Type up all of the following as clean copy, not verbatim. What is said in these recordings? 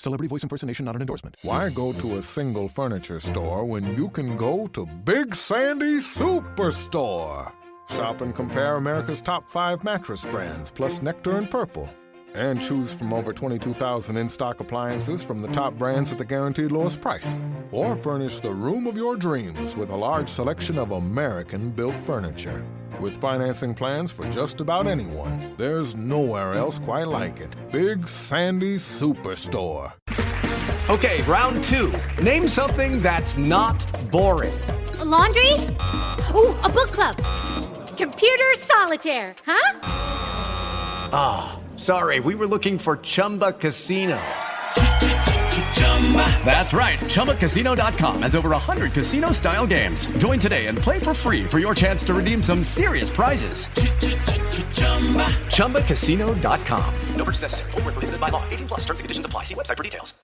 Celebrity voice impersonation not an endorsement. Why go to a single furniture store when you can go to Big Sandy Superstore? Shop and compare America's top 5 mattress brands, plus Nectar and Purple. And choose from over 22,000 in-stock appliances from the top brands at the guaranteed lowest price. Or furnish the room of your dreams with a large selection of American-built furniture. With financing plans for just about anyone, there's nowhere else quite like it. Big Sandy Superstore. Okay, round 2. Name something that's not boring. A laundry? Ooh, a book club. Computer solitaire, huh? Sorry, we were looking for Chumba Casino. That's right, ChumbaCasino.com has over 100 casino-style games. Join today and play for free for your chance to redeem some serious prizes. ChumbaCasino.com. No purchase necessary. Void where prohibited by law. 18 plus. Terms and conditions apply. See website for details.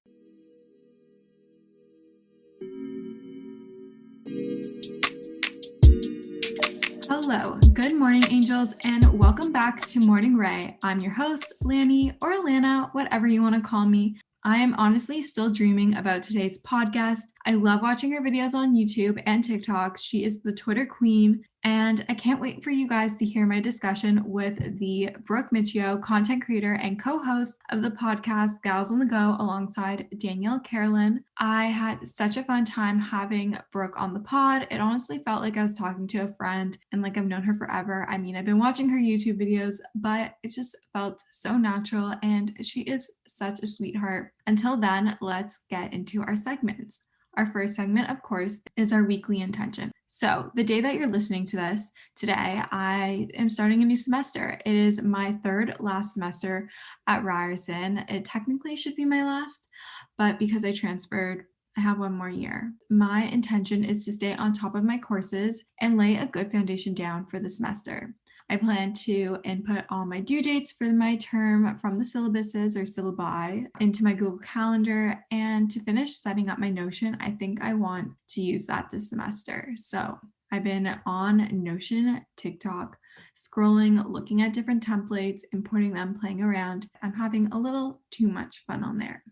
Hello, good morning, angels, and welcome back to Morning Rae. I'm your host, Lani or Lana, whatever you want to call me. I am honestly still dreaming about today's podcast. I love watching her videos on YouTube and TikTok. She is the Twitter queen, and I can't wait for you guys to hear my discussion with the Brooke Miccio, content creator and co-host of the podcast Gals on the Go alongside Danielle Carolyn. I had such a fun time having Brooke on the pod. It honestly felt like I was talking to a friend and like I've known her forever. I mean, I've been watching her YouTube videos, but it just felt so natural and she is such a sweetheart. Until then, let's get into our segments. Our first segment, of course, is our weekly intention. So the day that you're listening to this today, I am starting a new semester. It is my third last semester at Ryerson. It technically should be my last, but because I transferred, I have one more year. My intention is to stay on top of my courses and lay a good foundation down for the semester. I plan to input all my due dates for my term from the syllabuses or syllabi into my Google Calendar, and to finish setting up my Notion, I think I want to use that this semester. So I've been on Notion, TikTok, scrolling, looking at different templates, importing them, playing around. I'm having a little too much fun on there.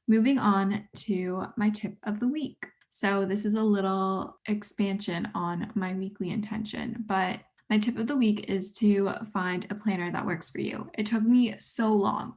Moving on to my tip of the week. So this is a little expansion on my weekly intention, but my tip of the week is to find a planner that works for you. It took me so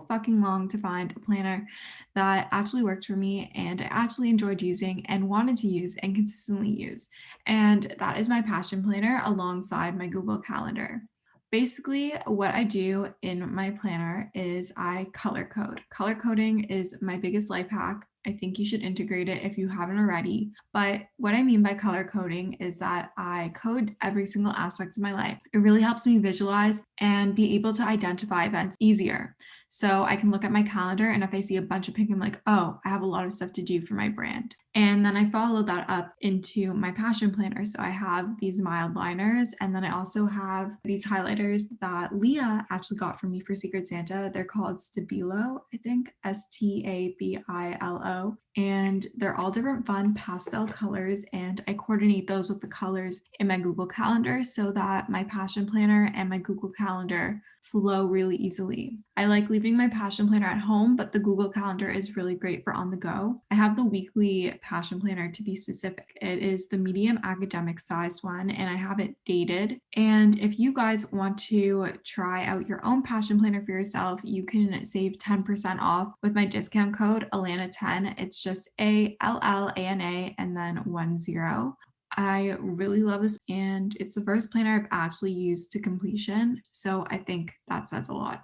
fucking long to find a planner that actually worked for me and I actually enjoyed using and wanted to use and consistently use. And that is my passion planner alongside my Google Calendar. Basically, what I do in my planner is I color code. Color coding is my biggest life hack. I think you should integrate it if you haven't already. But what I mean by color coding is that I code every single aspect of my life. It really helps me visualize and be able to identify events easier. So I can look at my calendar, and if I see a bunch of pink, I'm like, oh, I have a lot of stuff to do for my brand. And then I follow that up into my passion planner. So I have these mild liners, and then I also have these highlighters that Lea actually got from me for Secret Santa. They're called Stabilo, I think, Stabilo. And they're all different fun pastel colors, and I coordinate those with the colors in my Google Calendar so that my passion planner and my Google Calendar flow really easily. I like leaving my passion planner at home, but the Google Calendar is really great for on the go. I have the weekly passion planner, to be specific. It is the medium academic size one, and I have it dated. And if you guys want to try out your own passion planner for yourself, you can save 10% off with my discount code ALANA10. It's just ALLANA and then 10. I really love this, and it's the first planner I've actually used to completion, so I think that says a lot.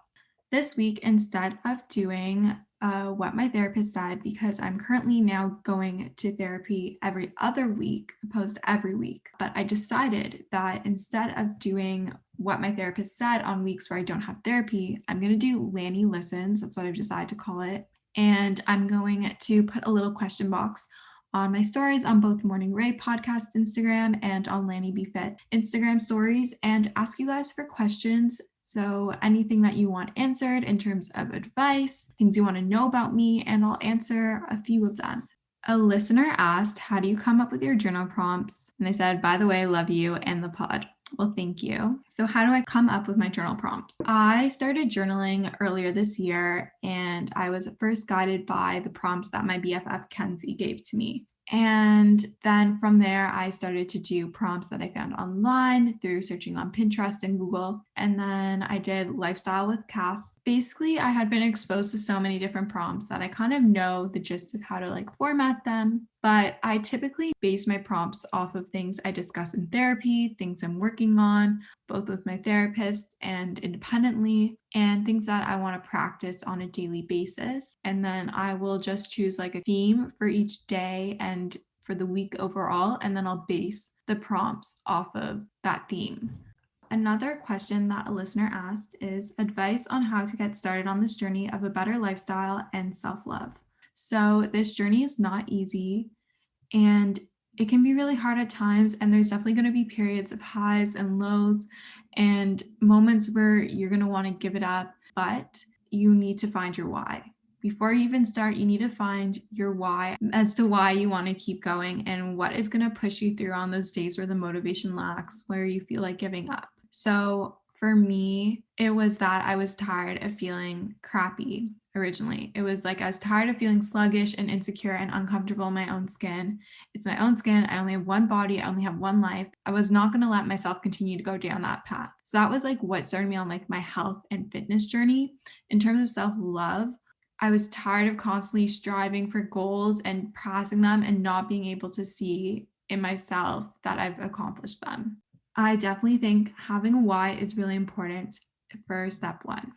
This week, instead of doing what my therapist said, because I'm currently now going to therapy every other week opposed to every week, but I decided that instead of doing what my therapist said on weeks where I don't have therapy, I'm going to do Lani Listens. That's what I've decided to call it. And I'm going to put a little question box on my stories on both Morning Rae podcast Instagram and on Lani B Fit Instagram stories, and ask you guys for questions. So anything that you want answered in terms of advice, things you want to know about me, and I'll answer a few of them. A listener asked, how do you come up with your journal prompts? And I said, by the way, love you and the pod. Well, thank you. So how do I come up with my journal prompts? I started journaling earlier this year, and I was first guided by the prompts that my BFF Kenzie gave to me. And then from there, I started to do prompts that I found online through searching on Pinterest and Google. And then I did lifestyle with Cass. Basically, I had been exposed to so many different prompts that I kind of know the gist of how to like format them. But I typically base my prompts off of things I discuss in therapy, things I'm working on, both with my therapist and independently, and things that I want to practice on a daily basis. And then I will just choose like a theme for each day and for the week overall, and then I'll base the prompts off of that theme. Another question that a listener asked is advice on how to get started on this journey of a better lifestyle and self-love. So this journey is not easy, and it can be really hard at times, and there's definitely going to be periods of highs and lows and moments where you're going to want to give it up, but you need to find your why. Before you even start, you need to find your why as to why you want to keep going and what is going to push you through on those days where the motivation lacks, where you feel like giving up. So for me, it was that I was tired of feeling crappy originally. It was like I was tired of feeling sluggish and insecure and uncomfortable in my own skin. It's my own skin. I only have one body. I only have one life. I was not going to let myself continue to go down that path. So that was like what started me on like my health and fitness journey. In terms of self-love, I was tired of constantly striving for goals and passing them and not being able to see in myself that I've accomplished them. I definitely think having a why is really important for step one.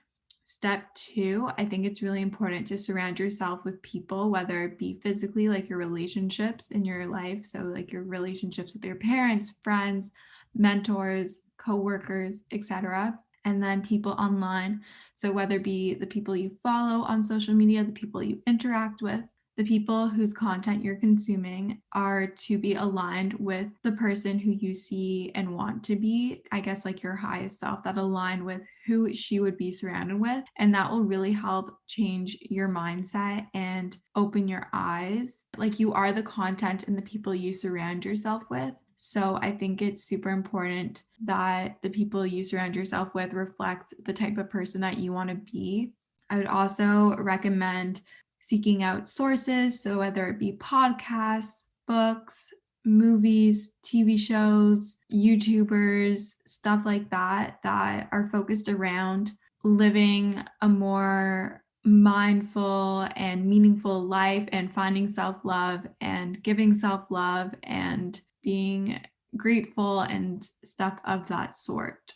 Step two, I think it's really important to surround yourself with people, whether it be physically, like your relationships in your life. So like your relationships with your parents, friends, mentors, coworkers, etc. And then people online. So whether it be the people you follow on social media, the people you interact with, the people whose content you're consuming are to be aligned with the person who you see and want to be, I guess like your highest self, that align with who she would be surrounded with. And that will really help change your mindset and open your eyes. Like you are the content and the people you surround yourself with. So I think it's super important that the people you surround yourself with reflect the type of person that you want to be. I would also recommend seeking out sources. So whether it be podcasts, books, movies, TV shows, YouTubers, stuff like that, that are focused around living a more mindful and meaningful life and finding self-love and giving self-love and being grateful and stuff of that sort.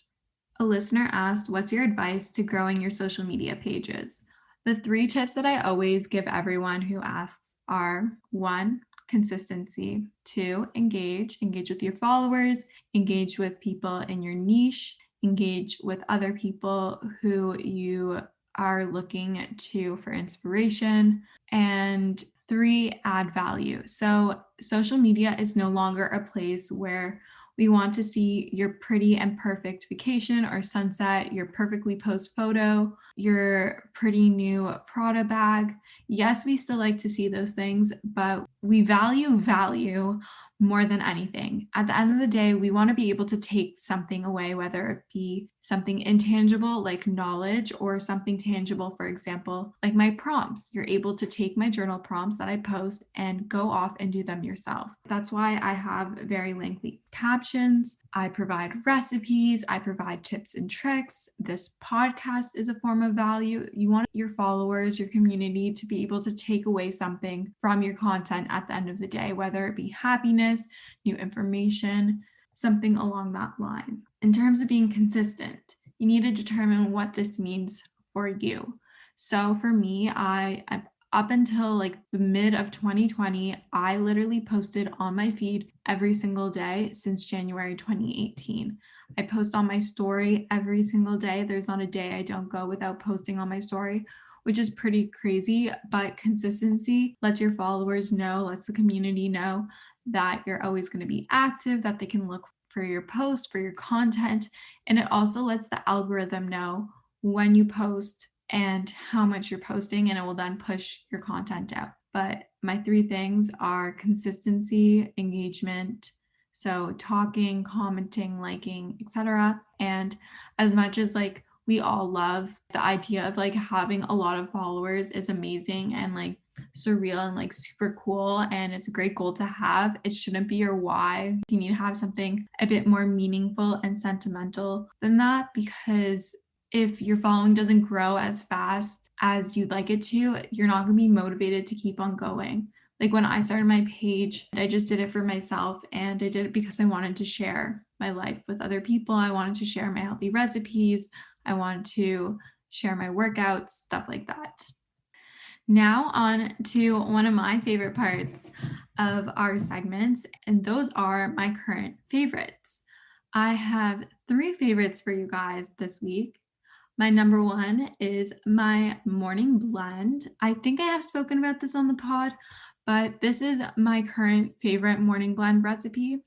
A listener asked, what's your advice to growing your social media pages? The 3 tips that I always give everyone who asks are 1, consistency, 2, engage with your followers, engage with people in your niche, engage with other people who you are looking to for inspiration, and 3, add value. So social media is no longer a place where we want to see your pretty and perfect vacation or sunset, your perfectly posed photo, your pretty new Prada bag. Yes, we still like to see those things, but we value value more than anything. At the end of the day, we want to be able to take something away, whether it be something intangible like knowledge or something tangible, for example, like my prompts. You're able to take my journal prompts that I post and go off and do them yourself. That's why I have very lengthy captions. I provide recipes. I provide tips and tricks. This podcast is a form of value. You want your followers, your community to be able to take away something from your content at the end of the day, whether it be happiness, new information, something along that line. In terms of being consistent, you need to determine what this means for you. So for me, I up until like the mid of 2020, I literally posted on my feed every single day since January 2018. I post on my story every single day. There's not a day I don't go without posting on my story, which is pretty crazy, but consistency lets your followers know, lets the community know that you're always going to be active, that they can look for your posts, for your content. And it also lets the algorithm know when you post and how much you're posting, and it will then push your content out. But my 3 things are consistency, engagement, So talking, commenting, liking, etc. And as much as like we all love the idea of like having a lot of followers is amazing and like surreal and like super cool, and it's a great goal to have, it shouldn't be your why. You need to have something a bit more meaningful and sentimental than that, because if your following doesn't grow as fast as you'd like it to, you're not going to be motivated to keep on going. Like when I started my page, I just did it for myself, and I did it because I wanted to share my life with other people. I wanted to share my healthy recipes. I wanted to share my workouts, stuff like that. Now on to one of my favorite parts of our segments, and those are my current favorites. I have 3 favorites for you guys this week. My number 1 is my morning blend. I think I have spoken about this on the pod, but this is my current favorite morning blend recipe.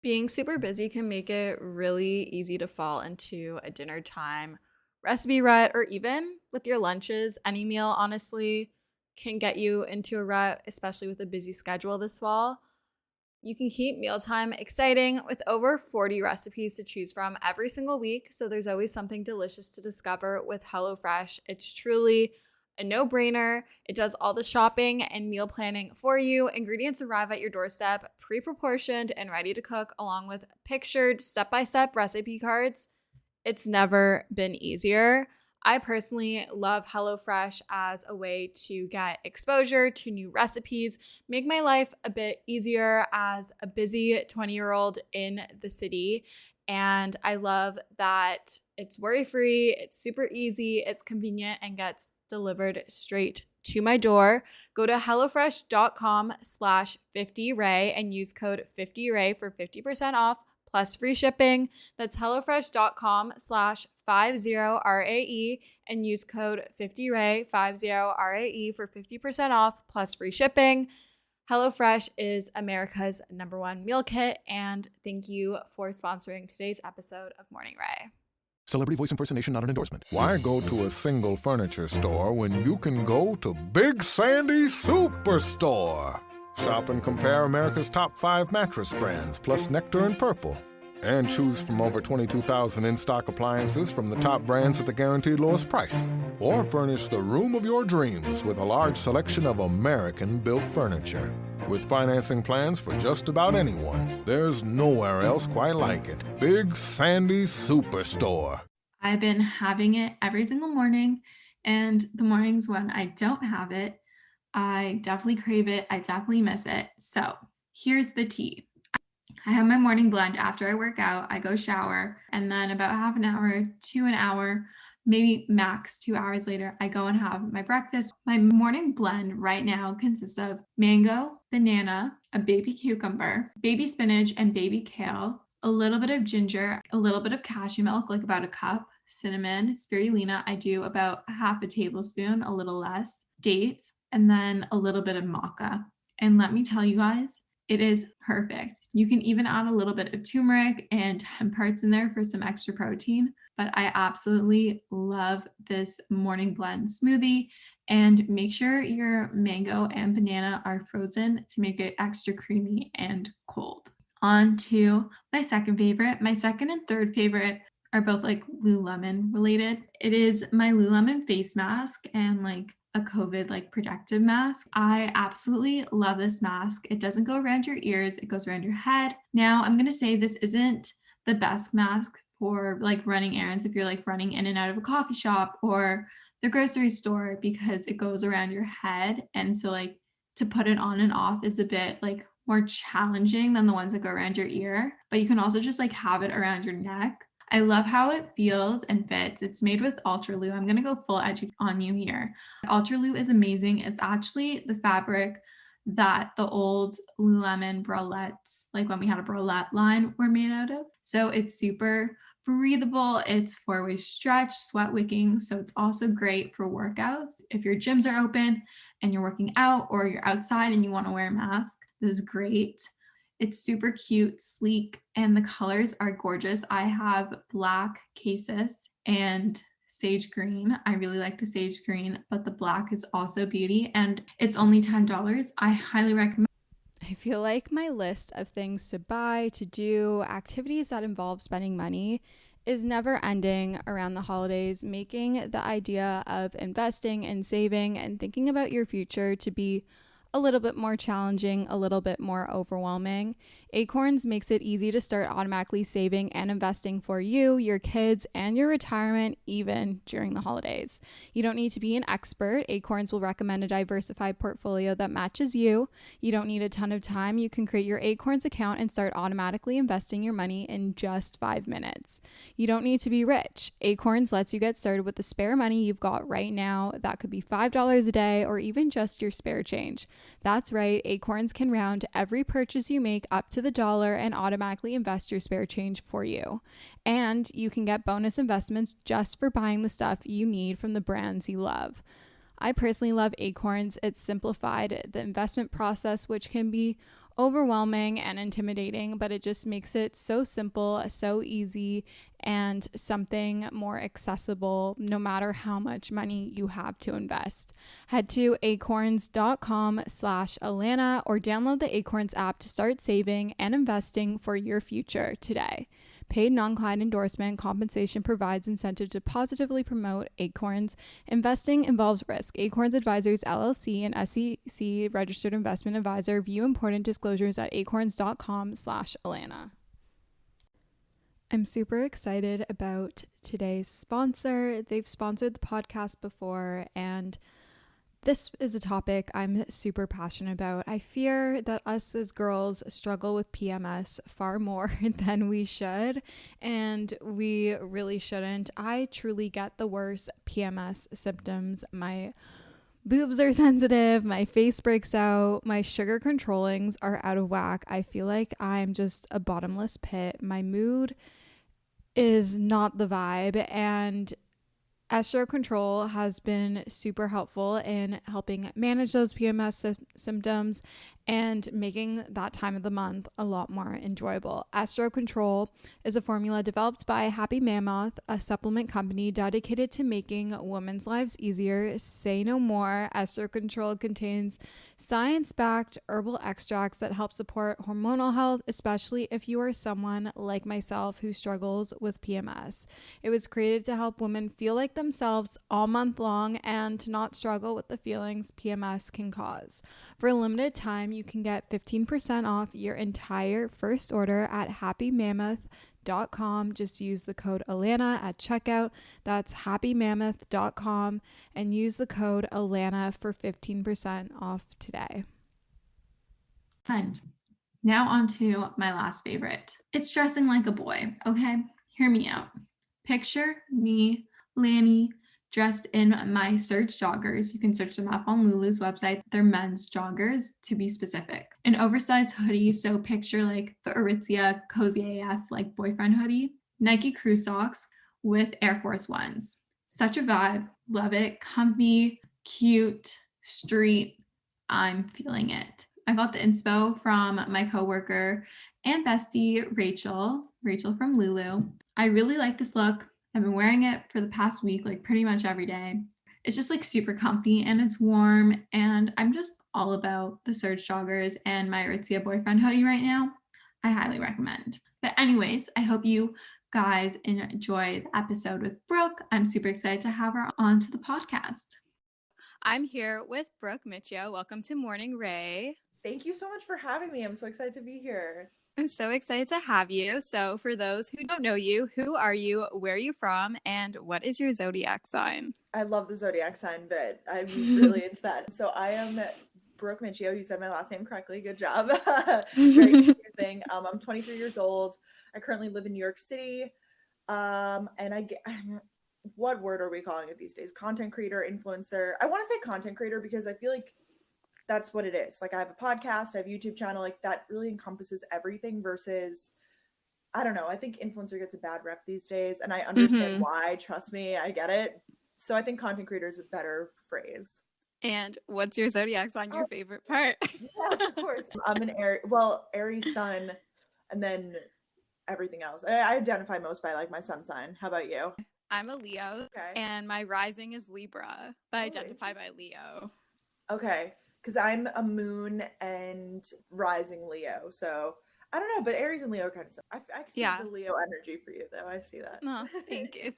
Being super busy can make it really easy to fall into a dinner time recipe rut, or even with your lunches. Any meal, honestly, can get you into a rut, especially with a busy schedule this fall. You can keep mealtime exciting with over 40 recipes to choose from every single week, so there's always something delicious to discover with HelloFresh. It's truly a no-brainer. It does all the shopping and meal planning for you. Ingredients arrive at your doorstep, pre-proportioned and ready to cook, along with pictured step-by-step recipe cards. It's never been easier. I personally love HelloFresh as a way to get exposure to new recipes, make my life a bit easier as a busy 20-year-old in the city. And I love that it's worry-free, it's super easy, it's convenient, and gets delivered straight to my door. Go to hellofresh.com/50rae and use code 50rae for 50% off plus free shipping. That's hellofresh.com/50rae and use code 50rae, 50rae for 50% off plus free shipping. HelloFresh is America's #1 meal kit, and thank you for sponsoring today's episode of Morning Rae. Celebrity voice impersonation not an endorsement. Why go to a single furniture store when you can go to Big Sandy Superstore? Shop and compare America's top 5 mattress brands, plus Nectar and Purple. And choose from over 22,000 in-stock appliances from the top brands at the guaranteed lowest price. Or furnish the room of your dreams with a large selection of American-built furniture. With financing plans for just about anyone, there's nowhere else quite like it. Big Sandy Superstore. I've been having it every single morning, and the mornings when I don't have it, I definitely crave it. I definitely miss it. So here's the tea. I have my morning blend after I work out. I go shower, and then about half an hour to an hour, maybe max 2 hours later, I go and have my breakfast. My morning blend right now consists of mango, banana, a baby cucumber, baby spinach, and baby kale, a little bit of ginger, a little bit of cashew milk, like about a cup, cinnamon, spirulina. I do about half a tablespoon, a little less, dates, and then a little bit of maca. And let me tell you guys, it is perfect. You can even add a little bit of turmeric and hemp hearts in there for some extra protein. But I absolutely love this morning blend smoothie. And make sure your mango and banana are frozen to make it extra creamy and cold. On to my second favorite. My second and third favorite are both like Lululemon related. It is my Lululemon face mask and like a COVID like protective mask. I absolutely love this mask. It doesn't go around your ears, it goes around your head. Now I'm gonna say this isn't the best mask for like running errands if you're like running in and out of a coffee shop or the grocery store, because it goes around your head, and so like to put it on and off is a bit like more challenging than the ones that go around your ear. But you can also just like have it around your neck. I love how it feels and fits. It's made with Ultraloo. I'm going to go full edge on you here. Ultraloo is amazing. It's actually the fabric that the old Lululemon bralettes, like when we had a bralette line, were made out of. So it's super breathable. It's 4-way stretch, sweat wicking. So it's also great for workouts. If your gyms are open and you're working out, or you're outside and you want to wear a mask, this is great. It's super cute, sleek, and the colors are gorgeous. I have black cases and sage green. I really like the sage green, but the black is also beauty, and it's only $10. I highly recommend. I feel like my list of things to buy, to do, activities that involve spending money is never ending around the holidays, making the idea of investing and saving and thinking about your future to be a little bit more challenging, a little bit more overwhelming. Acorns makes it easy to start automatically saving and investing for you, your kids, and your retirement, even during the holidays. You don't need to be an expert. Acorns will recommend a diversified portfolio that matches you. You don't need a ton of time. You can create your Acorns account and start automatically investing your money in just 5 minutes. You don't need to be rich. Acorns lets you get started with the spare money you've got right now. That could be $5 a day or even just your spare change. That's right, Acorns can round every purchase you make up to the dollar and automatically invest your spare change for you. And you can get bonus investments just for buying the stuff you need from the brands you love. I personally love Acorns. It's simplified the investment process, which can be overwhelming and intimidating, but it just makes it so simple, so easy, and something more accessible no matter how much money you have to invest. Head to acorns.com/Alana or download the Acorns app to start saving and investing for your future today. Paid non-client endorsement compensation provides incentive to positively promote Acorns. Investing involves risk. Acorns Advisors LLC and SEC registered investment advisor. View important disclosures at acorns.com/Alana. I'm super excited about today's sponsor. They've sponsored the podcast before, and this is a topic I'm super passionate about. I fear that us as girls struggle with PMS far more than we should, and we really shouldn't. I truly get the worst PMS symptoms. My boobs are sensitive, my face breaks out, my sugar controllings are out of whack. I feel like I'm just a bottomless pit. My mood is not the vibe, and Estro Control has been super helpful in helping manage those PMS symptoms and making that time of the month a lot more enjoyable. Estro Control is a formula developed by Happy Mammoth, a supplement company dedicated to making women's lives easier. Say no more. Estro Control contains science-backed herbal extracts that help support hormonal health, especially if you are someone like myself who struggles with PMS. It was created to help women feel like themselves all month long and to not struggle with the feelings PMS can cause. For a limited time, you can get 15% off your entire first order at happymammoth.com. Just use the code Alana at checkout. That's happymammoth.com and use the code Alana for 15% off today. And now on to my last favorite. It's dressing like a boy, okay? Hear me out. Picture me, Lani, dressed in my Surge joggers. You can search them up on Lulu's website. They're men's joggers, to be specific. An oversized hoodie, so picture like the Aritzia Cozy AF like boyfriend hoodie. Nike crew socks with Air Force Ones. Such a vibe. Love it. Comfy, cute, street. I'm feeling it. I got the inspo from my coworker and bestie, Rachel from Lulu. I really like this look. I've been wearing it for the past week, like pretty much every day. It's just like super comfy and it's warm, and I'm just all about the Surge joggers and my Aritzia boyfriend hoodie right now. I highly recommend. But anyways, I hope you guys enjoy the episode with Brooke. I'm super excited to have her onto the podcast. I'm here with Brooke Miccio. Welcome to Morning Rae. Thank you so much for having me. I'm so excited to be here. I'm so excited to have you. So for those who don't know you, who are you, where are you from, and what is your zodiac sign? I love the zodiac sign bit. I'm really into that. So I am Brooke Miccio. You said my last name correctly. Good job. Very confusing. I'm 23 years old. I currently live in New York City. And what word are we calling it these days? Content creator, influencer. I want to say content creator because I feel like that's what it is. Like I have a podcast, I have a YouTube channel, like that really encompasses everything versus, I don't know. I think influencer gets a bad rep these days and I understand why. Trust me, I get it. So I think content creator is a better phrase. And what's your zodiac sign, your favorite part? Yes, of course. I'm an Aries sun and then everything else. I identify most by like my sun sign. How about you? I'm a Leo and my rising is Libra, but I identify by Leo. Okay. because I'm a moon and rising Leo. So I don't know, but Aries and Leo kind of stuff. I can see the Leo energy for you, though. I see that. Oh, thank you.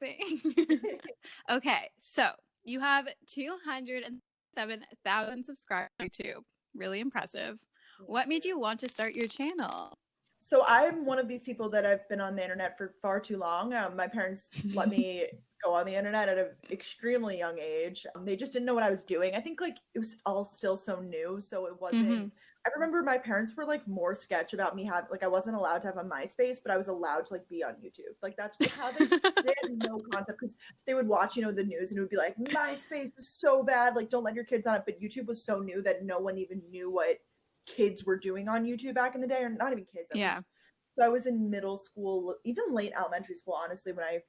Okay, so you have 207,000 subscribers on YouTube. Really impressive. What made you want to start your channel? So I'm one of these people that I've been on the internet for far too long. My parents let me go on the internet at an extremely young age. They just didn't know what I was doing. I think like it was all still so new, so it wasn't. I remember my parents were like more sketch about me having, like, I wasn't allowed to have a MySpace, but I was allowed to like be on YouTube. Like that's how they had no concept, because they would watch, the news, and it would be like, MySpace is so bad, like don't let your kids on it. But YouTube was so new that no one even knew what kids were doing on YouTube back in the day, or not even kids. So I was in middle school, even late elementary school, honestly, when I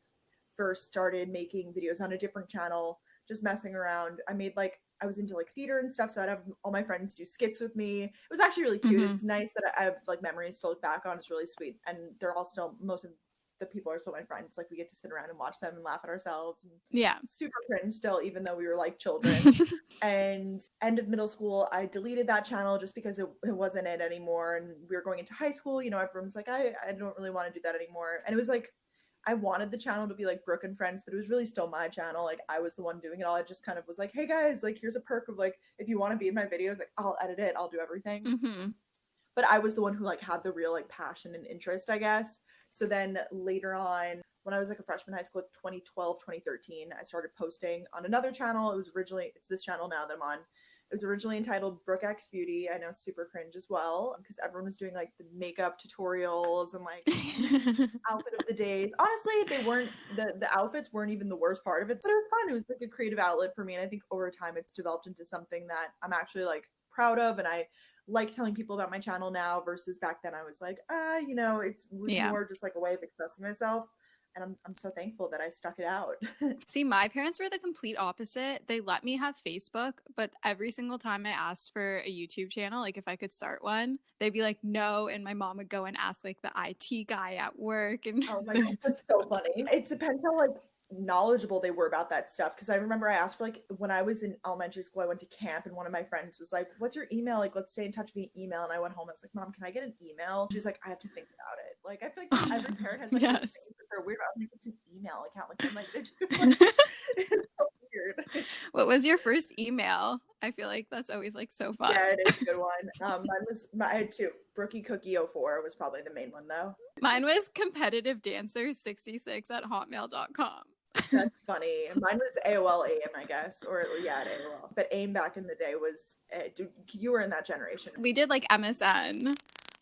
first started making videos on a different channel, just messing around. I was into like theater and stuff, so I'd have all my friends do skits with me. It was actually really cute. It's nice that I have like memories to look back on. It's really sweet, and they're all still, most of the people are still my friends. Like we get to sit around and watch them and laugh at ourselves. And super cringe still, even though we were like children. And end of middle school, I deleted that channel just because it wasn't it anymore, and we were going into high school. Everyone's like, I don't really want to do that anymore. And it was like, I wanted the channel to be like Brooke and Friends, but it was really still my channel. Like I was the one doing it all. I just kind of was like, hey guys, like here's a perk of like, if you want to be in my videos, like I'll edit it, I'll do everything. But I was the one who like had the real like passion and interest, I guess. So then later on, when I was like a freshman in high school, 2012, 2013, I started posting on another channel. It's this channel now that I'm on. It was originally entitled Brooke X Beauty. I know, super cringe as well, because everyone was doing like the makeup tutorials and like outfit of the days. Honestly, they weren't, the outfits weren't even the worst part of it, but it was fun. It was like a creative outlet for me. And I think over time it's developed into something that I'm actually like proud of. And I like telling people about my channel now versus back then I was like, it was more just like a way of expressing myself. And I'm so thankful that I stuck it out. See, my parents were the complete opposite. They let me have Facebook, but every single time I asked for a YouTube channel, like if I could start one, they'd be like, no. And my mom would go and ask like the IT guy at work. And oh my God, that's so funny. It depends how like knowledgeable they were about that stuff, because I remember I asked for like, when I was in elementary school, I went to camp and one of my friends was like, what's your email, like let's stay in touch via email. And I went home, I was like, Mom, can I get an email? She's like, I have to think about it. Like I feel like every parent has like things that they're weird about. I'm like, it's an email account, like what am I gonna do? It's so weird. What was your first email? I feel like that's always like so fun. Yeah, it is a good one. I had two. Brookie Cookie 04 was probably the main one though. Mine was competitivedancer66@hotmail.com. That's funny. Mine was AOL AIM, I guess, or at AOL. But AIM back in the day was, you were in that generation. We did like MSN.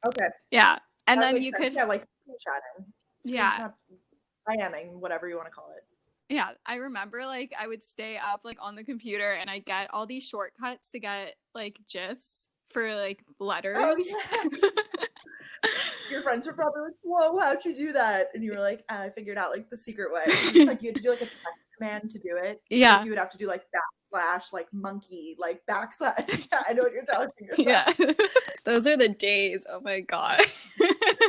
Okay. Yeah, and that then you sense. could like chatting. IMing, whatever you want to call it. Yeah, I remember like I would stay up like on the computer and I get all these shortcuts to get like GIFs for like letters. Oh, yeah. Your friends were probably like, whoa, how'd you do that? And you were like, I figured out like the secret way. It's like you had to do like a text command to do it. Yeah. Like, you would have to do like backslash, like monkey, like backslash. Yeah, I know what you're telling me. Yeah. Those are the days. Oh my God.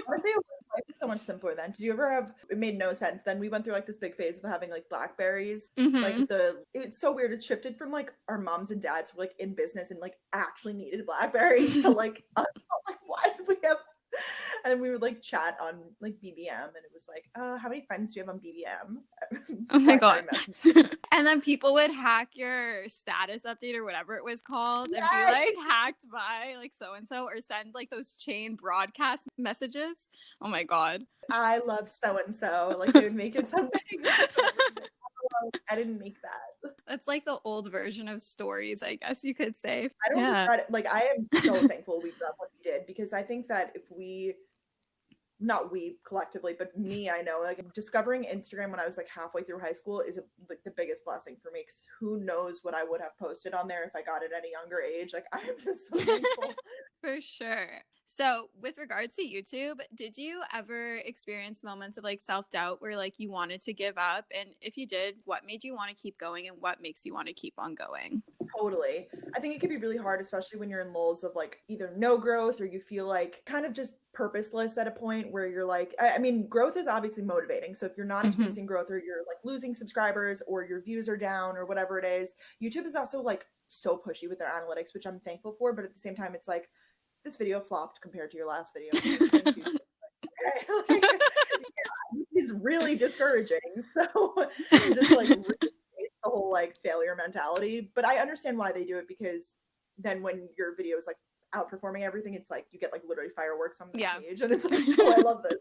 Honestly, life was so much simpler then. Did you ever have, it made no sense. Then we went through like this big phase of having like Blackberries. Like it's so weird. It shifted from like our moms and dads who were like in business and like actually needed a Blackberry to like us. Like, why did we have? And we would like chat on like BBM, and it was like, how many friends do you have on BBM? Oh my God. And then people would hack your status update or whatever it was called and be like hacked by like so-and-so, or send like those chain broadcast messages. Oh my God. I love so-and-so. Like they would make it something. I didn't make that. That's like the old version of stories, I guess you could say. I don't regret it. Like I am so thankful we got what we did, because I think that if we, not we collectively, but me, I know like discovering Instagram when I was like halfway through high school is like the biggest blessing for me, because who knows what I would have posted on there if I got it at a younger age. Like I am just so thankful. For sure. So with regards to YouTube, did you ever experience moments of like self-doubt where like you wanted to give up? And if you did, what made you want to keep going, and what makes you want to keep on going? Totally. I think it can be really hard, especially when you're in lulls of like either no growth or you feel like kind of just purposeless at a point where you're like, I mean, growth is obviously motivating. So if you're not experiencing growth, or you're like losing subscribers, or your views are down, or whatever it is, YouTube is also like so pushy with their analytics, which I'm thankful for. But at the same time, it's like, this video flopped compared to your last video. Like, which is really discouraging. So just like really the whole like failure mentality. But I understand why they do it, because then when your video is like outperforming everything, it's like you get like literally fireworks on the page, and it's like, oh, I love this.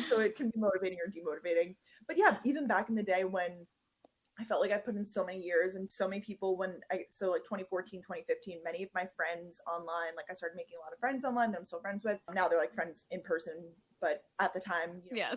So it can be motivating or demotivating. But yeah, even back in the day when I felt like I put in so many years and so many people, so like 2014, 2015, many of my friends online, like I started making a lot of friends online that I'm still friends with. Now they're like friends in person, but at the time, like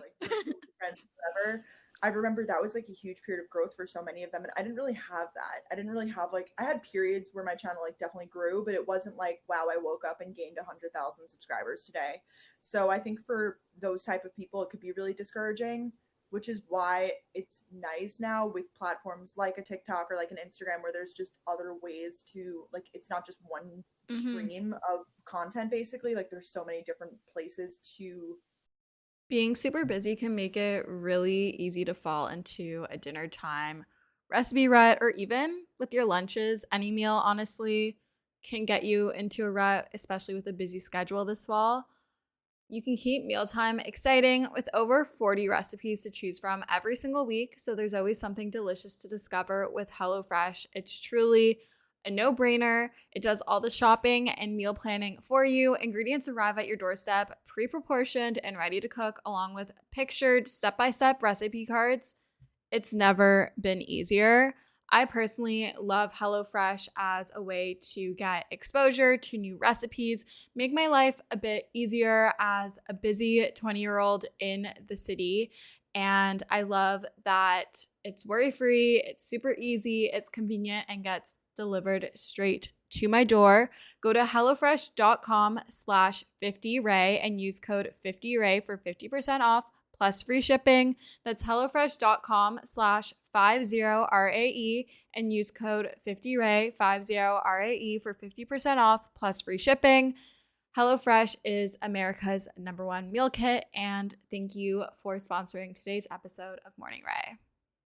friends, whatever. I remember that was like a huge period of growth for so many of them. And I didn't really have that. I didn't really have I had periods where my channel like definitely grew, but it wasn't like, wow, I woke up and gained 100,000 subscribers today. So I think for those type of people, it could be really discouraging, which is why it's nice now with platforms like a TikTok or like an Instagram, where there's just other ways to, like, it's not just one stream of content, basically. Like there's so many different places to. Being super busy can make it really easy to fall into a dinner time recipe rut, or even with your lunches. Any meal, honestly, can get you into a rut, especially with a busy schedule this fall. You can keep mealtime exciting with over 40 recipes to choose from every single week, so there's always something delicious to discover with HelloFresh. It's truly a no-brainer. It does all the shopping and meal planning for you. Ingredients arrive at your doorstep, pre-proportioned and ready to cook, along with pictured step-by-step recipe cards. It's never been easier. I personally love HelloFresh as a way to get exposure to new recipes, make my life a bit easier as a busy 20-year-old in the city. And I love that it's worry-free, it's super easy, it's convenient, and gets delivered straight to my door. Go to hellofresh.com/50rae and use code 50rae for 50% off plus free shipping. That's hellofresh.com/50rae and use code 50rae, 50rae for 50% off plus free shipping. HelloFresh is America's #1 meal kit, and thank you for sponsoring today's episode of Morning Rae.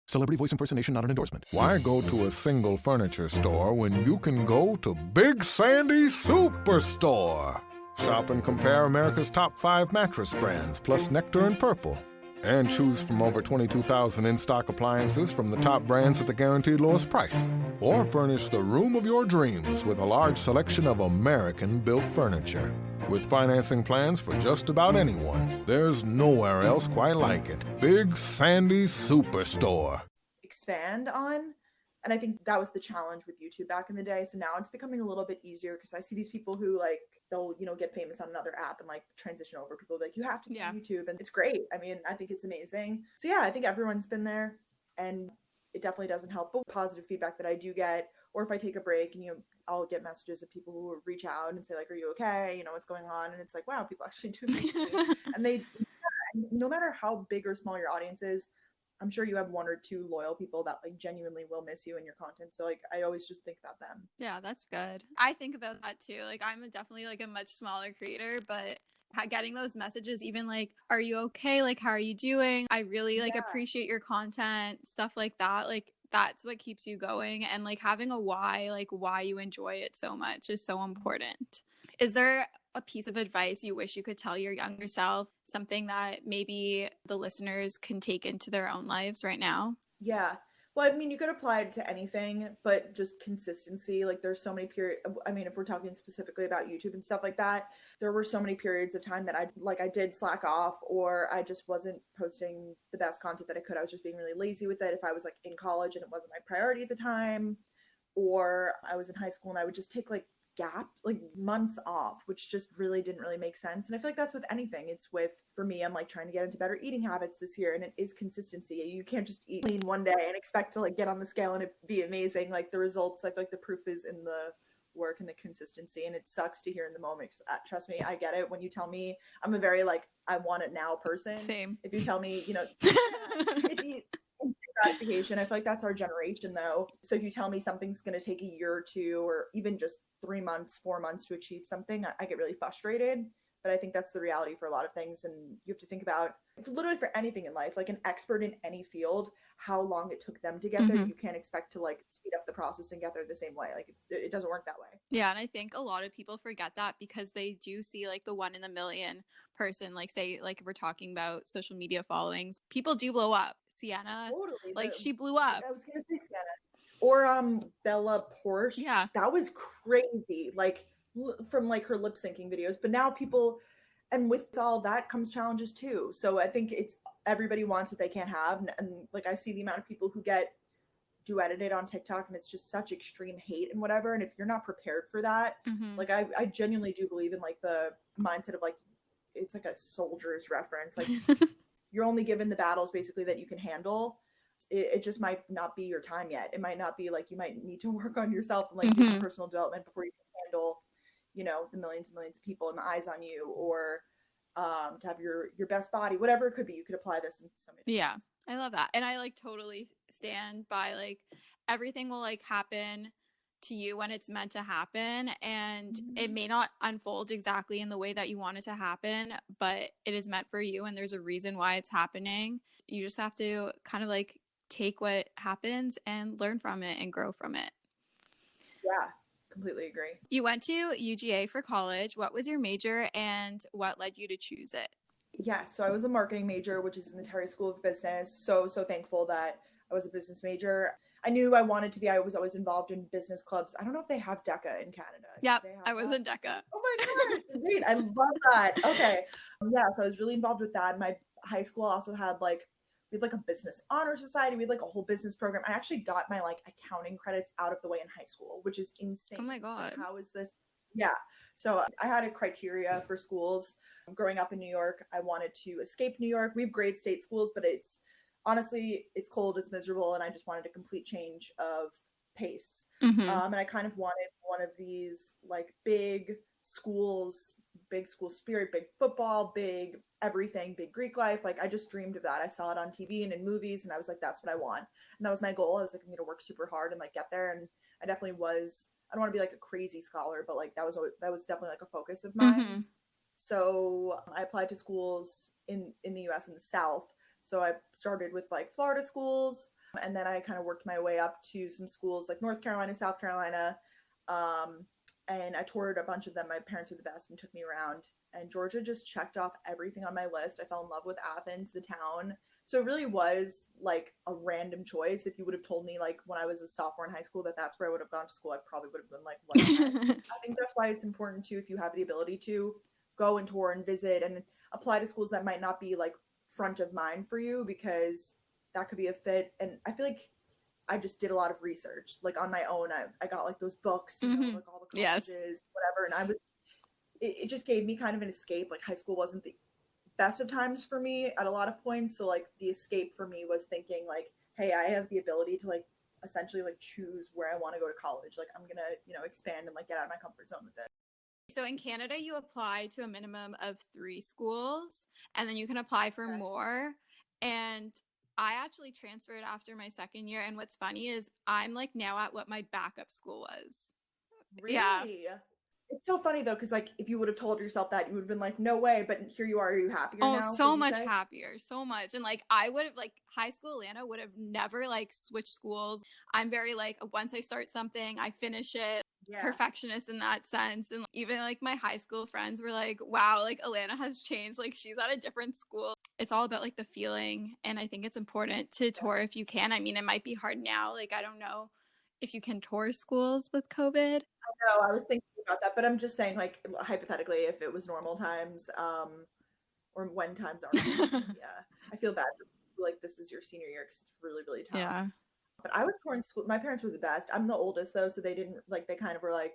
Celebrity voice impersonation not an endorsement. Why go to a single furniture store when you can go to Big Sandy Superstore? Shop and compare America's top 5 mattress brands, plus Nectar and Purple. And choose from over 22,000 in-stock appliances from the top brands at the guaranteed lowest price. Or furnish the room of your dreams with a large selection of American-built furniture. With financing plans for just about anyone, there's nowhere else quite like it. Big Sandy Superstore. Expand on. And I think that was the challenge with YouTube back in the day. So now it's becoming a little bit easier, because I see these people who like, they'll, get famous on another app and like transition over. People like, you have to do YouTube, and it's great. I mean, I think it's amazing. So yeah, I think everyone's been there, and it definitely doesn't help. But positive feedback that I do get, or if I take a break and I'll get messages of people who reach out and say like, are you okay? What's going on? And it's like, wow, people actually do this to me. And they, no matter how big or small your audience is, I'm sure you have 1 or 2 loyal people that like genuinely will miss you and your content. So like, I always just think about them. Yeah, that's good. I think about that too. Like, I'm definitely like a much smaller creator, but getting those messages, even like, are you okay? Like, how are you doing? I really like appreciate your content, stuff like that. Like, that's what keeps you going. And like having a why, like why you enjoy it so much, is so important. Is there a piece of advice you wish you could tell your younger self? Something that maybe the listeners can take into their own lives right now? Yeah. Well, I mean, you could apply it to anything, but just consistency. Like there's so many periods. I mean, if we're talking specifically about YouTube and stuff like that, there were so many periods of time that I did slack off, or I just wasn't posting the best content that I could. I was just being really lazy with it. If I was like in college and it wasn't my priority at the time, or I was in high school and I would just take like months off, which just didn't really make sense. And I feel like that's with anything. It's for me, I'm like trying to get into better eating habits this year, and it is consistency. You can't just eat clean one day and expect to like get on the scale and it be amazing. Like the results, I feel like the proof is in the work and the consistency, and it sucks to hear in the moment. Trust me, I get it. When you tell me, I'm a very like, I want it now person. Same. If you tell me, it's instant gratification. I feel like that's our generation though. So if you tell me something's going to take a year or 2, or even just 3 months, 4 months to achieve something, I get really frustrated. But I think that's the reality for a lot of things. And you have to think about, literally for anything in life, like an expert in any field, how long it took them to get there. You can't expect to like speed up the process and get there the same way. Like it doesn't work that way. Yeah, and I think a lot of people forget that because they do see like the 1 in a million person, like say like if we're talking about social media followings, people do blow up. Sienna, Totally. like she blew up. I was gonna say Sienna. Or Bella Porsche. Yeah. That was crazy. Like from like her lip syncing videos. But now people, and with all that comes challenges too. So I think it's everybody wants what they can't have. And like I see the amount of people who get duetted on TikTok and it's just such extreme hate and whatever. And if you're not prepared for that, like I genuinely do believe in like the mindset of like, it's like a soldier's reference. Like you're only given the battles basically that you can handle. It just might not be your time yet. It might not be like, you might need to work on yourself and like do some personal development before you can handle, you know, the millions and millions of people and the eyes on you, or to have your best body, whatever it could be. You could apply this in so many things. I love that. And I like totally stand by like everything will like happen to you when it's meant to happen, and it may not unfold exactly in the way that you want it to happen, but it is meant for you and there's a reason why it's happening. You just have to kind of like take what happens and learn from it and grow from it. Yeah, completely agree. You went to UGA for college. What was your major and what led you to choose it? Yeah, so I was a marketing major, which is in the Terry School of Business. So thankful that I was a business major. I knew I wanted to be. I was always involved in business clubs. I don't know if they have DECA in Canada. Yeah, I was in DECA. Oh my gosh, great. I love that. Okay. Yeah, so I was really involved with that. My high school also had like, we had like a business honor society. We had like a whole business program. I actually got my like accounting credits out of the way in high school, which is insane. Oh my God. Like, how is this? Yeah. So I had a criteria for schools. Growing up in New York, I wanted to escape New York. We have great state schools, but it's honestly, it's cold, it's miserable, and I just wanted a complete change of pace. And I kind of wanted one of these like big schools, big school spirit, big football, big everything, big Greek life. Like I just dreamed of that. I saw it on TV and in movies, and I was like, that's what I want. And that was my goal. I was like, I'm going to work super hard and like get there. And I definitely was. I don't want to be like a crazy scholar, but like that was definitely like a focus of mine. So I applied to schools in the US in the South. So I started with like Florida schools, and then I kind of worked my way up to some schools like North Carolina, South Carolina. And I toured a bunch of them. My parents were the best and took me around. And Georgia just checked off everything on my list. I fell in love with Athens, the town. So it really was like a random choice. If you would have told me like when I was a sophomore in high school that that's where I would have gone to school, I probably would have been like, what? I think that's why it's important too, if you have the ability to go and tour and visit and apply to schools that might not be like front of mind for you, because that could be a fit. And I feel like I just did a lot of research like on my own. I got like those books, you know, like all the colleges, whatever. And it just gave me kind of an escape. Like high school wasn't the best of times for me at a lot of points. So like the escape for me was thinking like, hey, I have the ability to like essentially like choose where I want to go to college. Like I'm gonna, you know, expand and like get out of my comfort zone with it. So in Canada, you apply to a minimum of 3 schools, and then you can apply for more. And I actually transferred after my second year. And what's funny is I'm like now at what my backup school was. Really? Yeah. It's so funny though, because like if you would have told yourself that, you would have been like, no way. But here you are. Are you happier now? Oh, so much happier. So much. And like I would have like high school Atlanta would have never like switched schools. I'm very like once I start something, I finish it. Yeah. Perfectionist in that sense. And even like my high school friends were like, wow, like Alana has changed, like she's at a different school. It's all about like the feeling, and I think it's important to tour if you can. I mean, it might be hard now, like I don't know if you can tour schools with COVID. I know, I was thinking about that, but I'm just saying like hypothetically if it was normal times or when times are normal. Yeah, I feel bad like this is your senior year because it's really, really tough. Yeah. But I was touring school. My parents were the best. I'm the oldest though, so they didn't like. They kind of were like,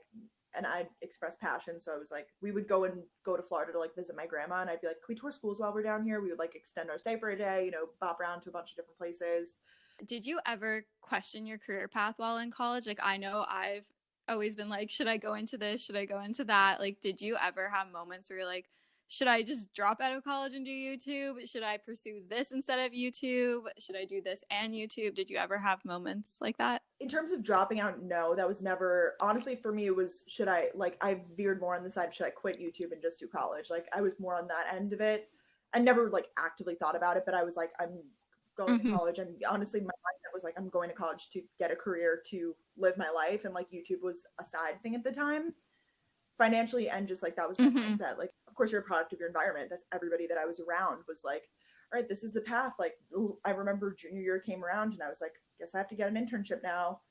and I expressed passion, so I was like, we would go to Florida to like visit my grandma, and I'd be like, can we tour schools while we're down here? We would like extend our stay for a day, you know, bop around to a bunch of different places. Did you ever question your career path while in college? Like I know I've always been like, should I go into this? Should I go into that? Like, did you ever have moments where you're like, should I just drop out of college and do YouTube? Should I pursue this instead of YouTube? Should I do this and YouTube? Did you ever have moments like that? In terms of dropping out, no, that was never, honestly, for me, it was, I veered more on the side, should I quit YouTube and just do college? Like, I was more on that end of it. I never, like, actively thought about it, but I was like, I'm going to college. And honestly, my mindset was like, I'm going to college to get a career, to live my life. And, like, YouTube was a side thing at the time, financially, and just, like, that was my mindset. Like, of course, you're a product of your environment. That's everybody that I was around was like, all right, this is the path. Like, I remember junior year came around and I was like, guess I have to get an internship now,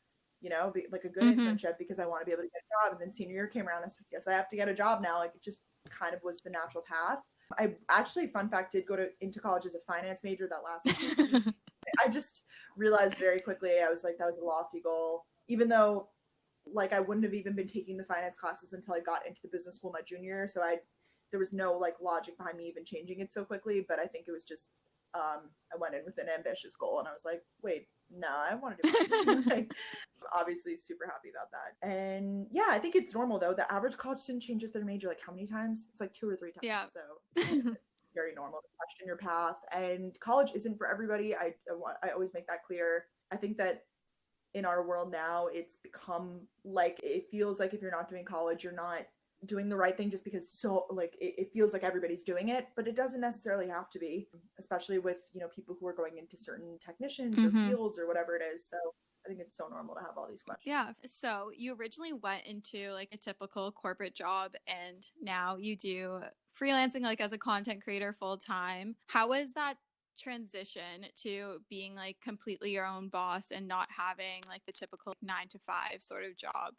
like a good internship, because I want to be able to get a job. And then senior year came around, I was like, guess I have to get a job now. Like, it just kind of was the natural path. I actually, fun fact, did go into college as a finance major that last week. I just realized very quickly, I was like, that was a lofty goal, even though, like, I wouldn't have even been taking the finance classes until I got into the business school my junior year. So there was no, like, logic behind me even changing it so quickly. But I think it was just, I went in with an ambitious goal and I was like, wait, no, I want to do it. Like, obviously super happy about that. And yeah, I think it's normal though. The average college student changes their major like how many times? It's like 2 or 3 times. Yeah. So it's very normal to question your path. And college isn't for everybody. I always make that clear. I think that in our world now, it's become like, it feels like if you're not doing college, you're not doing the right thing, just because it feels like everybody's doing it, but it doesn't necessarily have to be, especially with people who are going into certain technicians or fields or whatever it is. So I think it's so normal to have all these questions. Yeah. So you originally went into like a typical corporate job and now you do freelancing like as a content creator full time. How was that transition to being like completely your own boss and not having like the typical 9-to-5 sort of job?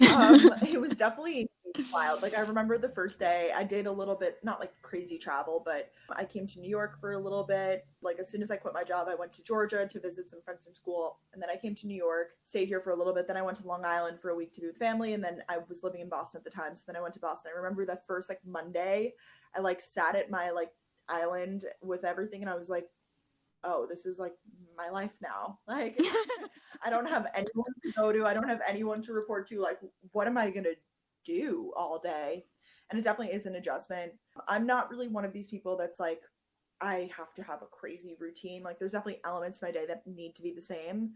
It was definitely wild. Like, I remember the first day I did a little bit, not like crazy travel, but I came to New York for a little bit. Like, as soon as I quit my job, I went to Georgia to visit some friends from school. And then I came to New York, stayed here for a little bit. Then I went to Long Island for a week to be with family. And then I was living in Boston at the time. So then I went to Boston. I remember that first like Monday, I like sat at my like island with everything. And I was like, oh, this is like my life now. Like, I don't have anyone to go to. I don't have anyone to report to. Like, what am I going to do all day? And it definitely is an adjustment. I'm not really one of these people that's like, I have to have a crazy routine. Like, there's definitely elements to my day that need to be the same,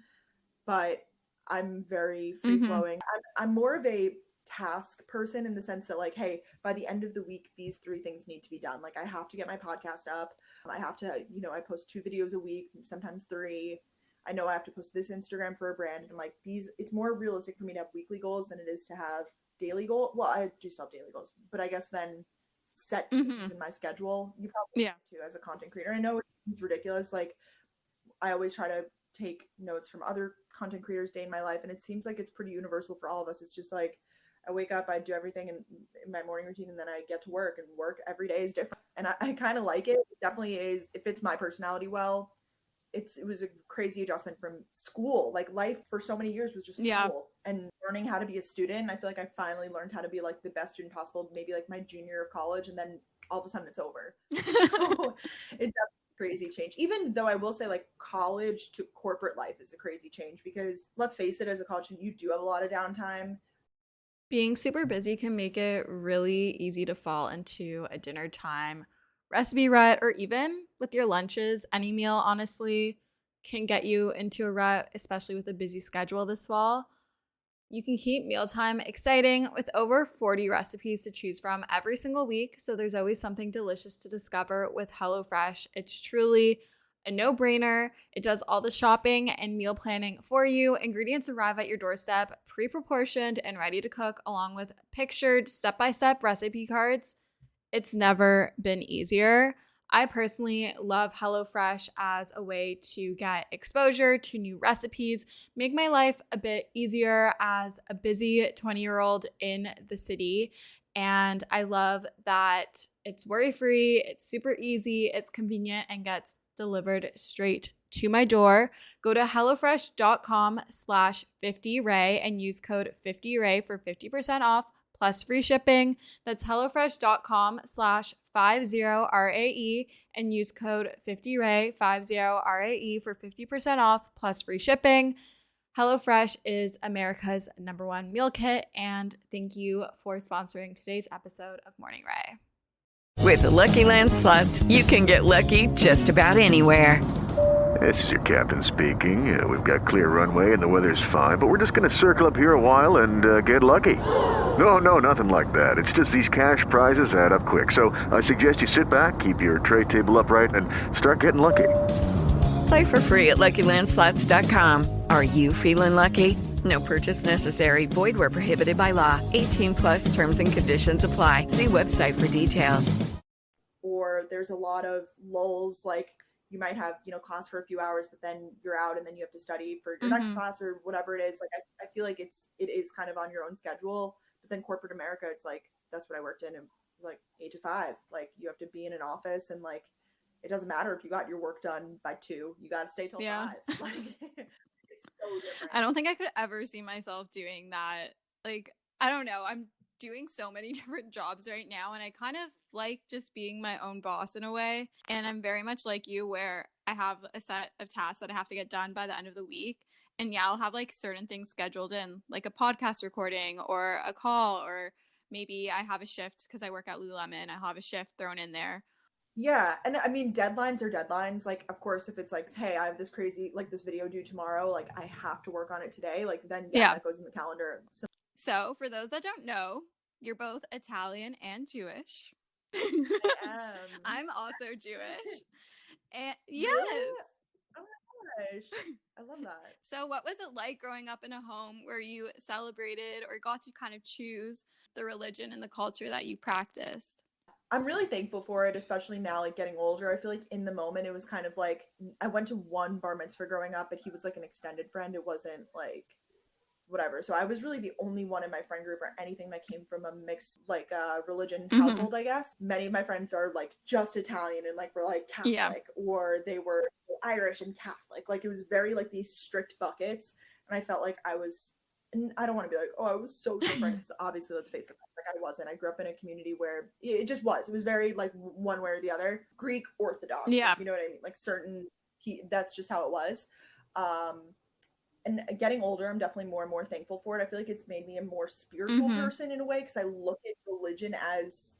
but I'm very free flowing. I'm more of a task person in the sense that like, hey, by the end of the week, these 3 things need to be done. Like, I have to get my podcast up. I have to, I post 2 videos a week, sometimes 3. I know I have to post this Instagram for a brand, and like these, it's more realistic for me to have weekly goals than it is to have daily goals. Well, I do still have daily goals, but I guess then set things in my schedule. You probably have to as a content creator. I know it's ridiculous. Like, I always try to take notes from other content creators' day in my life, and it seems like it's pretty universal for all of us. It's just like, I wake up, I do everything in my morning routine, and then I get to work, and work every day is different. And I kind of like it. It definitely is. It fits my personality well. It was a crazy adjustment from school. Like, life for so many years was just school and learning how to be a student. I feel like I finally learned how to be like the best student possible, maybe like my junior year of college, and then all of a sudden it's over. So it's a crazy change. Even though I will say like college to corporate life is a crazy change, because let's face it, as a college student, you do have a lot of downtime. Being super busy can make it really easy to fall into a dinner time recipe rut, or even with your lunches. Any meal, honestly, can get you into a rut, especially with a busy schedule this fall. You can keep mealtime exciting with over 40 recipes to choose from every single week, so there's always something delicious to discover with HelloFresh. It's truly a no-brainer. It does all the shopping and meal planning for you. Ingredients arrive at your doorstep, pre-proportioned and ready to cook, along with pictured step-by-step recipe cards. It's never been easier. I personally love HelloFresh as a way to get exposure to new recipes, make my life a bit easier as a busy 20-year-old in the city. And I love that it's worry-free, it's super easy, it's convenient, and gets delivered straight to my door. Go to hellofresh.com/50rae and use code 50rae for 50% off plus free shipping. That's hellofresh.com/50rae and use code 50rae, 50rae for 50% off plus free shipping. HelloFresh is America's #1 meal kit, and thank you for sponsoring today's episode of Morning Rae. With the Lucky Land Slots, you can get lucky just about anywhere. This is your captain speaking. We've got clear runway and the weather's fine, but we're just going to circle up here a while and get lucky. No, nothing like that. It's just these cash prizes add up quick. So I suggest you sit back, keep your tray table upright, and start getting lucky. Play for free at LuckyLandSlots.com. Are you feeling lucky? No purchase necessary. Void where prohibited by law. 18+ terms and conditions apply. See website for details. Or there's a lot of lulls, like you might have, class for a few hours, but then you're out and then you have to study for your next class or whatever it is. Like, I feel like it is kind of on your own schedule. But then corporate America, it's like, that's what I worked in. It was like 8 to 5. Like, you have to be in an office, and like, it doesn't matter if you got your work done by 2, you got to stay till 5. Like, it's so different. I don't think I could ever see myself doing that. Like, I don't know. I'm doing so many different jobs right now, and I kind of like just being my own boss in a way. And I'm very much like you, where I have a set of tasks that I have to get done by the end of the week. And yeah, I'll have like certain things scheduled in, like a podcast recording or a call, or maybe I have a shift because I work at Lululemon. I'll have a shift thrown in there. Yeah. And I mean, deadlines are deadlines. Like, of course, if it's like, hey, I have this crazy, like this video due tomorrow, like I have to work on it today, like then that goes in the calendar. So for those that don't know, you're both Italian and Jewish. I am. I'm also Jewish. And yes. Really? Oh my gosh. I love that. So what was it like growing up in a home where you celebrated or got to kind of choose the religion and the culture that you practiced? I'm really thankful for it, especially now, like getting older. I feel like in the moment, it was kind of like, I went to one bar mitzvah growing up, but he was like an extended friend. It wasn't like whatever. So I was really the only one in my friend group or anything that came from a mixed like religion household, I guess. Many of my friends are like just Italian and like were like Catholic, or they were Irish and Catholic. Like it was very like these strict buckets. And I felt like I was, and I don't want to be like, oh, I was so different, because obviously, let's face it, like I wasn't. I grew up in a community where it just was. It was very like one way or the other. Greek Orthodox. Yeah. Like, you know what I mean? Like that's just how it was. And getting older, I'm definitely more and more thankful for it. I feel like it's made me a more spiritual person in a way, because I look at religion as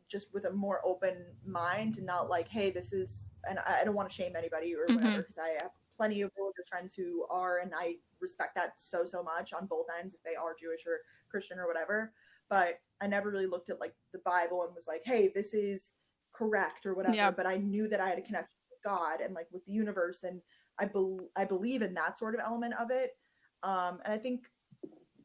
just with a more open mind, and not like, hey, this is, and I don't want to shame anybody or whatever, because I have plenty of religious friends who are, and I respect that so much on both ends, if they are Jewish or Christian or whatever. But I never really looked at like the Bible and was like, hey, this is correct or whatever. Yeah. But I knew that I had a connection with God and like with the universe, and I believe in that sort of element of it. And I think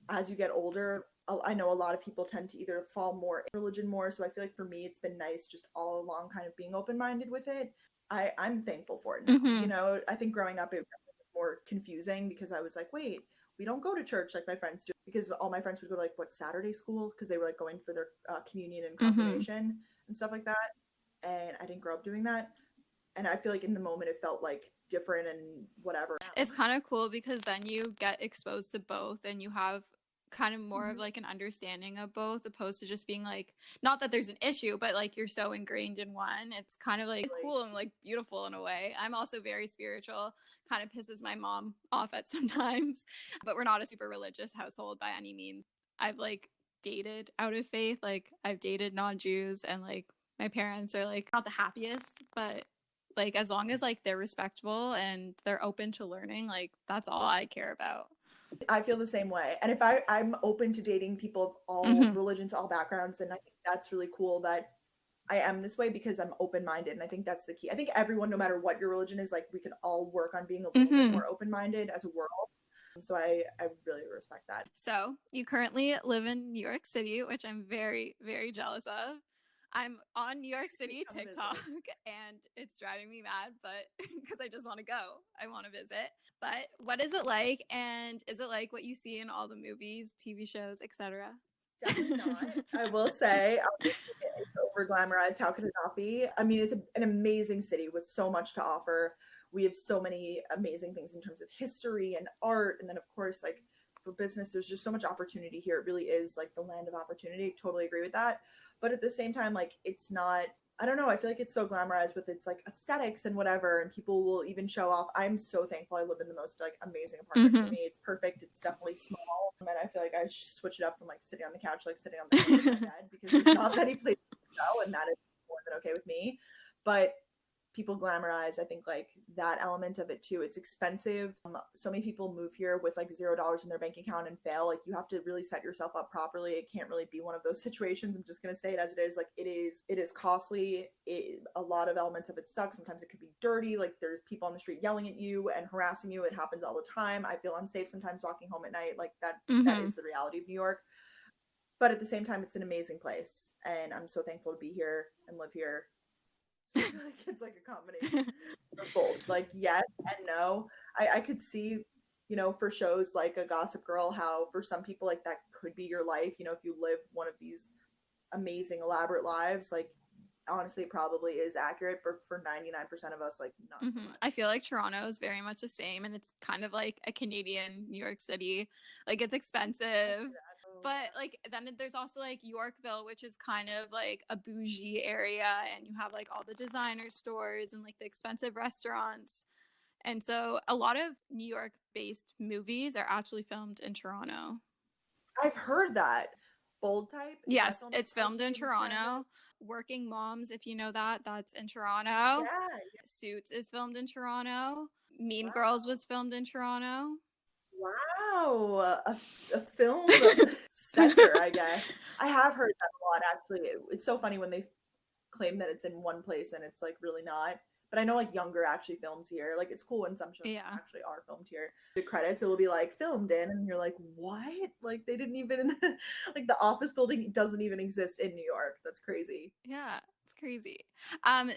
as you get older, I know a lot of people tend to either fall more in religion more. So I feel like for me, it's been nice just all along kind of being open-minded with it. I'm thankful for it now. You know, I think growing up, it was more confusing, because I was like, wait, we don't go to church like my friends do, because all my friends would go to like Saturday school, because they were like going for their communion and confirmation and stuff like that. And I didn't grow up doing that. And I feel like in the moment it felt like different and whatever. It's kind of cool, because then you get exposed to both, and you have kind of more of like an understanding of both, opposed to just being like, not that there's an issue, but like you're so ingrained in one. It's kind of like cool and like beautiful in a way. I'm also very spiritual, kind of pisses my mom off at sometimes, but we're not a super religious household by any means. I've like dated out of faith, like I've dated non-Jews, and like my parents are like not the happiest, but like as long as like they're respectful and they're open to learning, like that's all I care about. I feel the same way. And if I'm open to dating people of all religions, all backgrounds, and I think that's really cool that I am this way, because I'm open-minded. And I think that's the key. I think everyone, no matter what your religion is, like we can all work on being a little bit more open-minded as a world. So I really respect that. So you currently live in New York City, which I'm very, very jealous of. I'm on New York City TikTok and it's driving me mad, but because I just want to go. I want to visit. But what is it like? And is it like what you see in all the movies, TV shows, etc.? Definitely not. I will say it's over glamorized. How could it not be? I mean, it's an amazing city with so much to offer. We have so many amazing things in terms of history and art. And then of course, like for business, there's just so much opportunity here. It really is like the land of opportunity. I totally agree with that. But at the same time, like it's not, I don't know, I feel like it's so glamorized with its like aesthetics and whatever, and people will even show off. I'm so thankful I live in the most like amazing apartment for me. It's perfect. It's definitely small. And I feel like I should switch it up from like sitting on the couch, like sitting on the bed, because there's not many places to go, and that is more been okay with me. But people glamorize, I think, like that element of it too. It's expensive. So many people move here with like $0 in their bank account and fail. Like you have to really set yourself up properly. It can't really be one of those situations. I'm just going to say it as it is. Like it is costly. A lot of elements of it suck. Sometimes it could be dirty. Like there's people on the street yelling at you and harassing you. It happens all the time. I feel unsafe sometimes walking home at night. Like that is the reality of New York. But at the same time, it's an amazing place. And I'm so thankful to be here and live here. So I feel like it's like a combination of both. Like yes and no. I could see, you know, for shows like a Gossip Girl, how for some people like that could be your life. You know, if you live one of these amazing elaborate lives, like honestly it probably is accurate, but for 99% of us, like not so much. I feel like Toronto is very much the same, and it's kind of like a Canadian New York City. Like it's expensive. But like then there's also like Yorkville, which is kind of like a bougie area, and you have like all the designer stores and like the expensive restaurants. And so a lot of New York based movies are actually filmed in Toronto. I've heard that. Bold Type? Yes, it's filmed in Toronto. Working Moms, if you know that, that's in Toronto. Yeah. Suits is filmed in Toronto. Mean Girls was filmed in Toronto. Wow, a film center, I guess. I have heard that a lot, actually. It's so funny when they claim that it's in one place and it's like really not. But I know like Younger actually films here. Like it's cool when some shows actually are filmed here. The credits, it will be like filmed in, and you're like, what? Like they didn't even like the office building doesn't even exist in New York. That's crazy. Yeah, it's crazy. I'm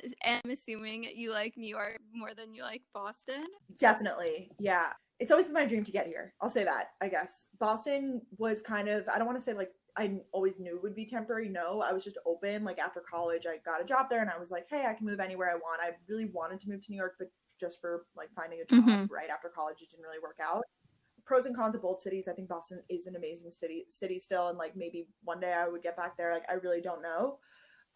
assuming you like New York more than you like Boston. Definitely, yeah. It's always been my dream to get here. I'll say that, I guess. Boston was kind of, I don't want to say like I always knew it would be temporary. No, I was just open. Like after college, I got a job there and I was like, hey, I can move anywhere I want. I really wanted to move to New York, but just for like finding a job right after college, it didn't really work out. Pros and cons of both cities. I think Boston is an amazing city still. And like maybe one day I would get back there. Like I really don't know.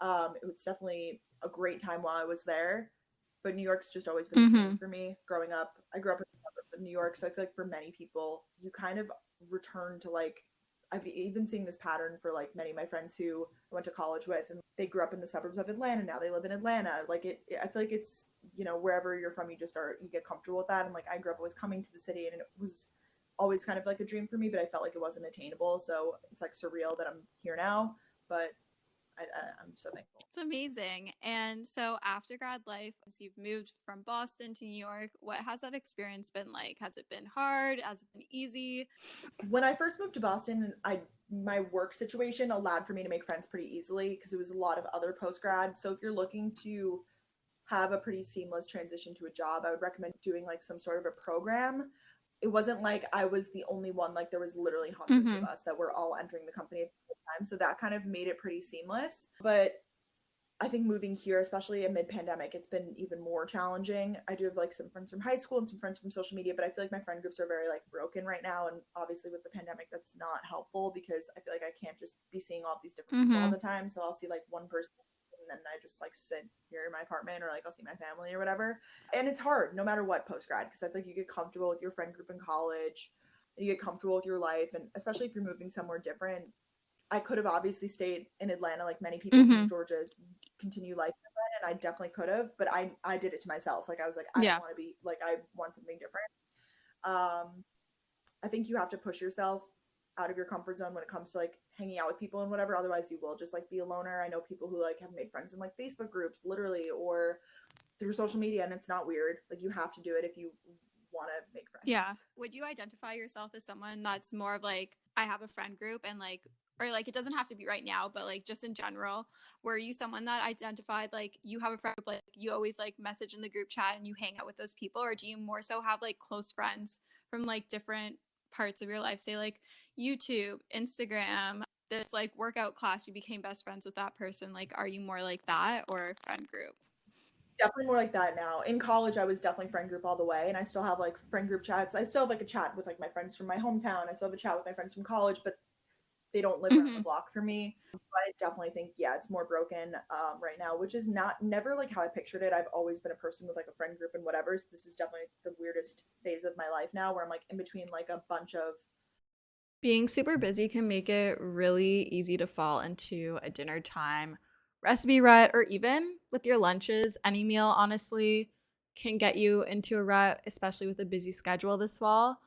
It was definitely a great time while I was there. But New York's just always been the dream for me growing up. I grew up in the suburbs of New York, so I feel like for many people, you kind of return to like, I've even seen this pattern for like many of my friends who I went to college with, and they grew up in the suburbs of Atlanta. Now they live in Atlanta. Like I feel like it's, you know, wherever you're from, you get comfortable with that. And like I grew up always coming to the city, and it was always kind of like a dream for me, but I felt like it wasn't attainable. So it's like surreal that I'm here now, but I'm so thankful. It's amazing. And so after grad life, as you've moved from Boston to New York, what has that experience been like? Has it been hard? Has it been easy? When I first moved to Boston, my work situation allowed for me to make friends pretty easily because it was a lot of other post-grad. So if you're looking to have a pretty seamless transition to a job, I would recommend doing like some sort of a program. It wasn't like I was the only one. Like there was literally hundreds of us that were all entering the company at the same time. So that kind of made it pretty seamless. But I think moving here, especially amid pandemic, it's been even more challenging. I do have like some friends from high school and some friends from social media, but I feel like my friend groups are very like broken right now. And obviously with the pandemic, that's not helpful because I feel like I can't just be seeing all these different people all the time. So I'll see like one person and then I just like sit here in my apartment, or like I'll see my family or whatever. And it's hard no matter what post-grad, because I feel like you get comfortable with your friend group in college and you get comfortable with your life. And especially if you're moving somewhere different, I could have obviously stayed in Atlanta like many people from Georgia continue life in Atlanta, and I definitely could have, but I did it to myself. Like I was like, I don't want to be like, I want something different. I think you have to push yourself out of your comfort zone when it comes to like hanging out with people and whatever. Otherwise you will just like be a loner. I know people who like have made friends in like Facebook groups literally or through social media, and it's not weird. Like you have to do it if you want to make friends. Yeah. Would you identify yourself as someone that's more of like, I have a friend group and like, or like it doesn't have to be right now, but like just in general, were you someone that identified like you have a friend group, like you always like message in the group chat and you hang out with those people? Or do you more so have like close friends from like different parts of your life, say like YouTube, Instagram, this like workout class, you became best friends with that person? Like are you more like that or friend group? Definitely more like that now. In college I was definitely friend group all the way, and I still have like friend group chats. I still have like a chat with like my friends from my hometown. I still have a chat with my friends from college, but they don't live around the block for me. But I definitely think, yeah, it's more broken right now, which is never like how I pictured it. I've always been a person with like a friend group and whatever. So this is definitely the weirdest phase of my life now, where I'm like in between like a bunch of. Being super busy can make it really easy to fall into a dinner time recipe rut, or even with your lunches. Any meal, honestly, can get you into a rut, especially with a busy schedule this fall.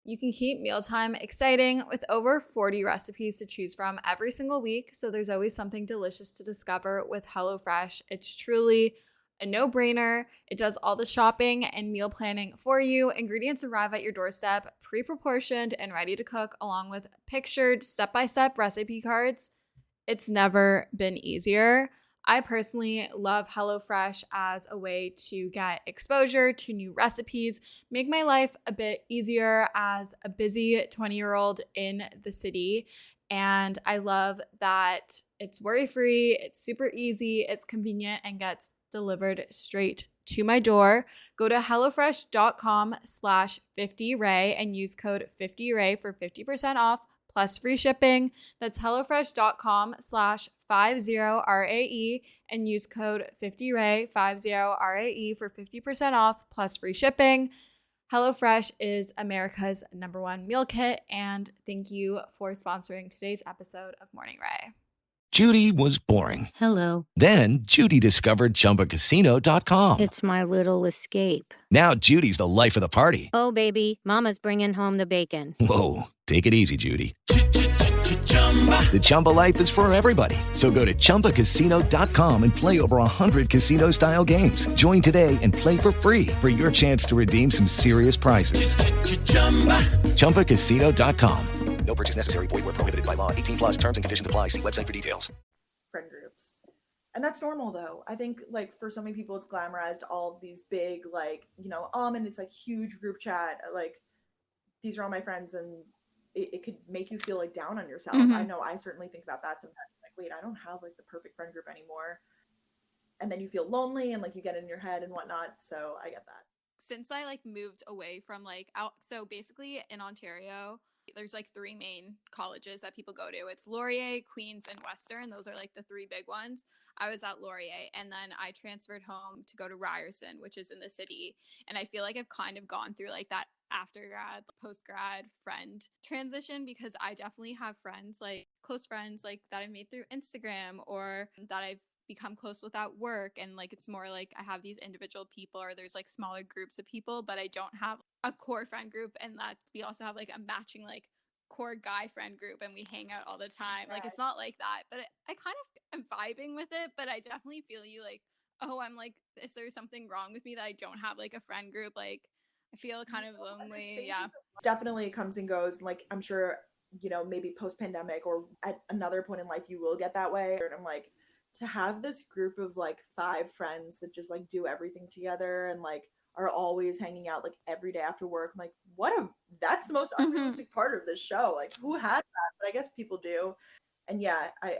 You can keep mealtime exciting with over 40 recipes to choose from every single week, so there's always something delicious to discover with HelloFresh. It's truly a no-brainer. It does all the shopping and meal planning for you. Ingredients arrive at your doorstep, pre-proportioned and ready to cook, along with pictured step-by-step recipe cards. It's never been easier. I personally love HelloFresh as a way to get exposure to new recipes, make my life a bit easier as a busy 20-year-old in the city. And I love that it's worry-free, it's super easy, it's convenient, and gets delivered straight to my door. Go to hellofresh.com/50rae and use code 50rae for 50% off plus free shipping. That's hellofresh.com/50rae and use code 50rae, 50rae for 50% off plus free shipping. HelloFresh is America's #1 meal kit, and thank you for sponsoring today's episode of Morning Rae. Judy was boring. Hello. Then Judy discovered ChumbaCasino.com. It's my little escape. Now Judy's the life of the party. Oh, baby, mama's bringing home the bacon. Whoa, take it easy, Judy. The Chumba life is for everybody. So go to ChumbaCasino.com and play over 100 casino-style games. Join today and play for free for your chance to redeem some serious prizes. ChumbaCasino.com. No purchase necessary. Void where prohibited by law. 18+ terms and conditions apply. See website for details. Friend groups. And that's normal though. I think like for so many people it's glamorized, all of these big like, and it's like huge group chat. Like these are all my friends, and it could make you feel like down on yourself. Mm-hmm. I know I certainly think about that sometimes. Like, wait, I don't have like the perfect friend group anymore. And then you feel lonely and like you get in your head and whatnot. So I get that. Since I like moved away from so basically in Ontario, there's like 3 main colleges that people go to. It's Laurier, Queen's, and Western. Those are like the 3 big ones. I was at Laurier, and then I transferred home to go to Ryerson, which is in the city. And I feel like I've kind of gone through like that after grad, post grad friend transition, because I definitely have friends, like close friends, like that I've made through Instagram or that I've become close with at work. And like it's more like I have these individual people, or there's like smaller groups of people, but I don't have a core friend group. And that we also have like a matching like core guy friend group, and we hang out all the time. Right. Like it's not like that, but I kind of am vibing with it. But I definitely feel you like, oh, I'm like, is there something wrong with me that I don't have like a friend group? Like I feel kind of lonely. Yeah, definitely it comes and goes. And like I'm sure maybe post pandemic or at another point in life you will get that way. And I'm like, to have this group of like 5 friends that just like do everything together and like are always hanging out like every day after work. I'm like, that's the most unrealistic part of this show. Like who had that? But I guess people do. And yeah, I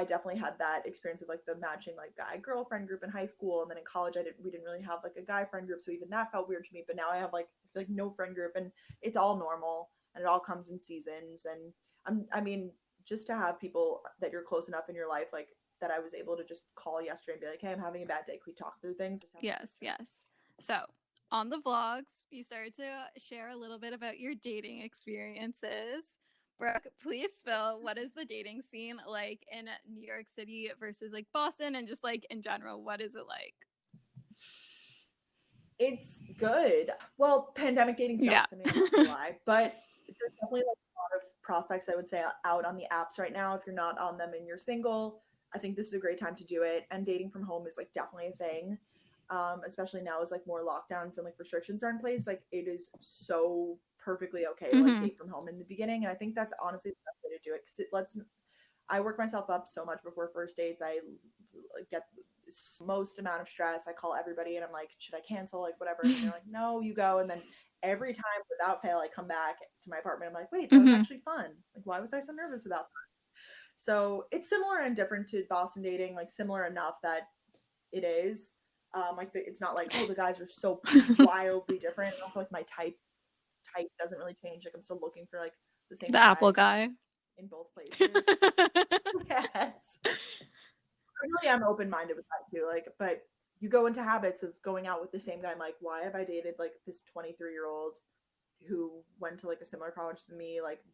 definitely had that experience of like the matching like guy girlfriend group in high school, and then in college we didn't really have like a guy friend group, so even that felt weird to me. But now I have like no friend group, and it's all normal, and it all comes in seasons. And I mean just to have people that you're close enough in your life like that I was able to just call yesterday and be like, hey, I'm having a bad day, can we talk through things? Yes. So on the vlogs, you started to share a little bit about your dating experiences. Brooke, please spill, what is the dating scene like in New York City versus like Boston, and just like in general, what is it like? It's good. Well, pandemic dating sucks. Yeah. I mean, I'm not gonna lie, but there's definitely like a lot of prospects, I would say, out on the apps right now. If you're not on them and you're single, I think this is a great time to do it. And dating from home is like definitely a thing. Especially now as like more lockdowns and like restrictions are in place. Like it is so perfectly okay to like date from home in the beginning. And I think that's honestly the best way to do it, because I work myself up so much before first dates. I get most amount of stress. I call everybody and I'm like, should I cancel? Like whatever. And they're like, no, you go. And then every time without fail, I come back to my apartment. I'm like, wait, that was actually fun. Like, why was I so nervous about that? So it's similar and different to Boston dating, like similar enough that it is. It's not like, oh, the guys are so wildly different. I don't feel like my type doesn't really change. Like I'm still looking for like the same apple guy in both places. Yes. Really, I'm open-minded with that too. Like, but you go into habits of going out with the same guy. I'm like, why have I dated like this 23-year-old who went to like a similar college than me, like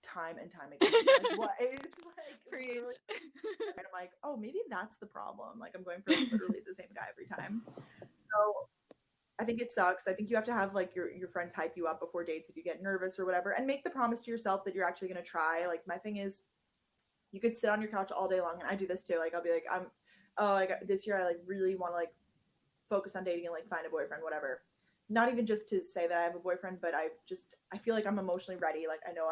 time and time again? Like, what? It's like, preach. And I'm like, maybe that's the problem. Like I'm going for like, literally the same guy every time. So I think it sucks. I think you have to have like your friends hype you up before dates if you get nervous or whatever, and make the promise to yourself that you're actually going to try. Like my thing is, you could sit on your couch all day long, and I do this too. Like I'll be like, this year I like really want to like focus on dating and like find a boyfriend, whatever. Not even just to say that I have a boyfriend, but I feel like I'm emotionally ready. Like I know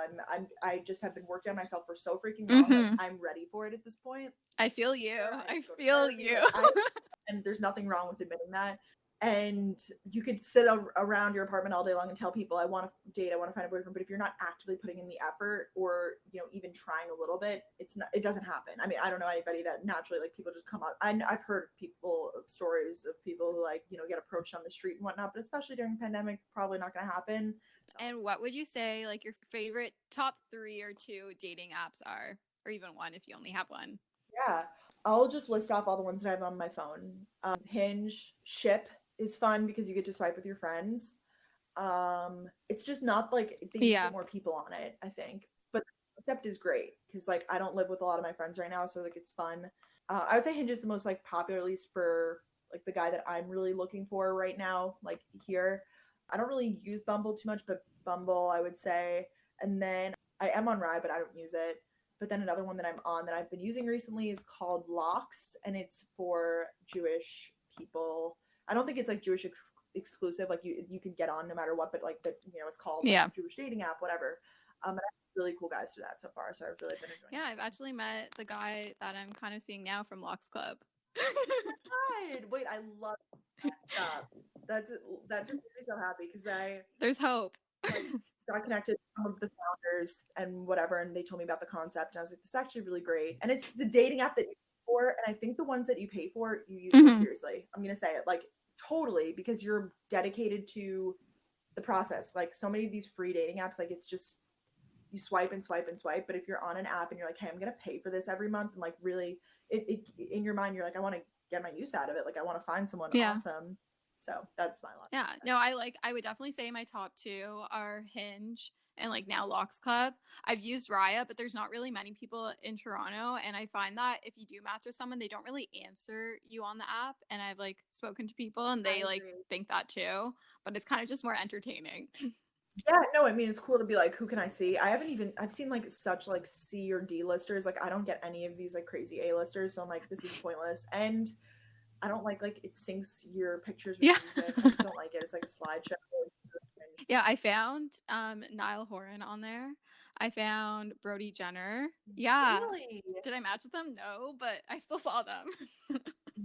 I just have been working on myself for so freaking long. Like I'm ready for it at this point. I feel you. I feel you. And there's nothing wrong with admitting that. And you could sit around your apartment all day long and tell people, I want to date, I want to find a boyfriend. But if you're not actively putting in the effort or, you know, even trying a little bit, it doesn't happen. I mean, I don't know anybody that naturally, like, people just come up. I've heard stories of people who, like, you know, get approached on the street and whatnot, but especially during the pandemic, probably not going to happen. And what would you say, like, your favorite top 3 or 2 dating apps are? Or even one if you only have one? Yeah. I'll just list off all the ones that I have on my phone. Hinge, Ship is fun because you get to swipe with your friends. It's just not like they need to get more people on it, I think. But the concept is great because like I don't live with a lot of my friends right now, so like it's fun. I would say Hinge is the most like popular, at least for like the guy that I'm really looking for right now, like here. I don't really use Bumble too much, but Bumble I would say. And then I am on Rae, but I don't use it. But then another one that I'm on that I've been using recently is called Locks, and it's for Jewish people. I don't think it's like Jewish exclusive. Like you can get on no matter what, but like it's called like, Jewish dating app, whatever. And I have really cool guys through that so far. So I've really been enjoying. Yeah, I've actually met the guy that I'm kind of seeing now from Locks Club. Wait, I love that stuff. That just makes me so happy because there's hope. Like, got connected to some of the founders and whatever, and they told me about the concept, and I was like, this is actually really great. And it's a dating app that you pay for, and I think the ones that you pay for, you use more seriously. I'm gonna say it like totally because you're dedicated to the process. Like so many of these free dating apps, like it's just you swipe and swipe and swipe. But if you're on an app and you're like, hey, I'm gonna pay for this every month, and like really, it in your mind, you're like, I want to get my use out of it. Like I want to find someone awesome. So that's my life. Yeah, no, I would definitely say my top 2 are Hinge and like now Locks Club. I've used Raya, but there's not really many people in Toronto, and I find that if you do match with someone, they don't really answer you on the app. And I've like spoken to people, and they like think that too, but it's kind of just more entertaining. Yeah, no, I mean it's cool to be like, who can I see? I've seen like such like C or D listers. Like I don't get any of these like crazy A listers, so I'm like, this is pointless. And I don't like it syncs your pictures with music. I just don't like it. It's like a slideshow. Yeah, I found Niall Horan on there. I found Brody Jenner. Yeah. Really? Did I match with them? No, but I still saw them.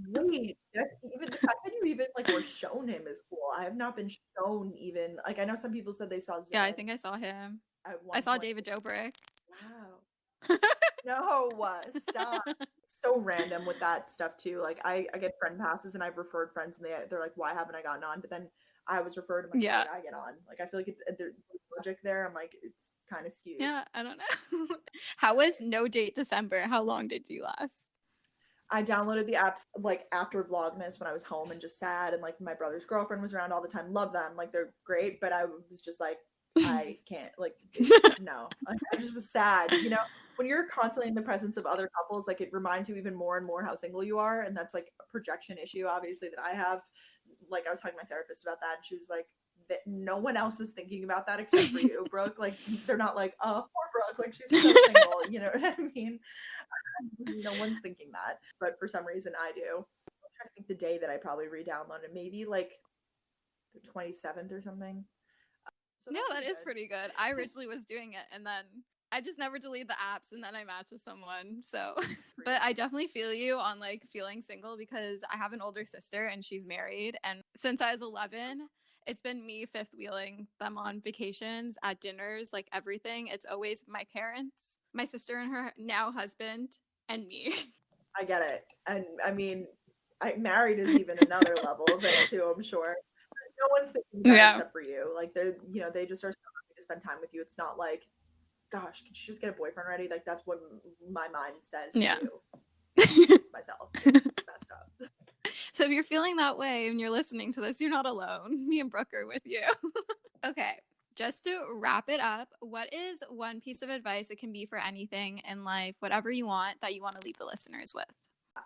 Wait, even the fact that you even like were shown him is cool. I have not been shown even like I know some people said they saw Zane. Yeah, I think I saw him. I saw David Dobrik. Wow. No, stop. So random with that stuff too. Like I get friend passes and I've referred friends and they're like, why haven't I gotten on? But then I was referred and like, I get on. Like I feel like there's logic there. I'm like, it's kind of skewed. Yeah, I don't know. How was No Date December? How long did you last? I downloaded the apps like after Vlogmas when I was home and just sad, and like my brother's girlfriend was around all the time. Love them, like they're great, but I was just like, I can't, like, no. Like, I just was sad, you know. When you're constantly in the presence of other couples, like it reminds you even more and more how single you are, and that's like a projection issue, obviously, that I have. Like I was talking to my therapist about that, and she was like, that no one else is thinking about that except for you, Brooke. Like they're not like, oh, poor Brooke, like she's so single, you know what I mean? No one's thinking that, but for some reason I do. I'm trying to think the day that I probably re-downloaded, maybe like the 27th or something. So yeah, that is pretty good. I originally was doing it, and then I just never delete the apps, and then I match with someone. So, but I definitely feel you on like feeling single because I have an older sister and she's married, and since I was 11. It's been me fifth wheeling them on vacations, at dinners, like everything. It's always my parents, my sister and her now husband, and me. I get it. And I mean, married is even another level of it too, I'm sure. No one's thinking that except for you. Like they just are so happy to spend time with you. It's not like, gosh, can she just get a boyfriend ready? Like that's what my mind says to you. Myself. It's messed up. So if you're feeling that way and you're listening to this, you're not alone. Me and Brooke are with you. Okay, just to wrap it up, what is one piece of advice, it can be for anything in life, whatever you want, that you want to leave the listeners with?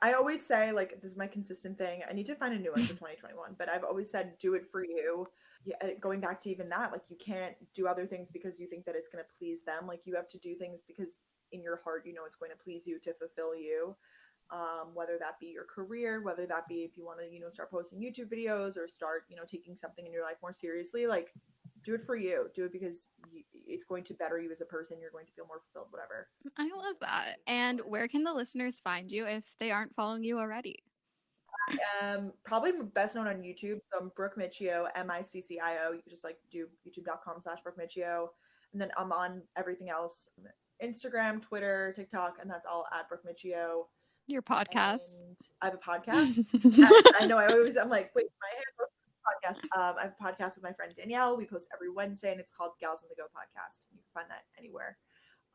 I always say, like, this is my consistent thing. I need to find a new one for 2021, but I've always said, do it for you. Yeah, going back to even that, like, you can't do other things because you think that it's going to please them. Like, you have to do things because in your heart, you know, it's going to please you, to fulfill you. Whether that be your career, whether that be if you want to, you know, start posting YouTube videos or start, you know, taking something in your life more seriously, like, do it for you. Do it because it's going to better you as a person. You're going to feel more fulfilled, whatever. I love that. And where can the listeners find you if they aren't following you already? Probably best known on YouTube. So I'm Brooke Miccio, Miccio. You can just like do youtube.com/Brooke Miccio. And then I'm on everything else, Instagram, Twitter, TikTok, and that's all at Brooke Miccio. Your podcast. And I have a podcast. I know I'm like, wait, my handle podcast. I have a podcast with my friend Danielle. We post every Wednesday, and it's called Gals on the Go Podcast. You can find that anywhere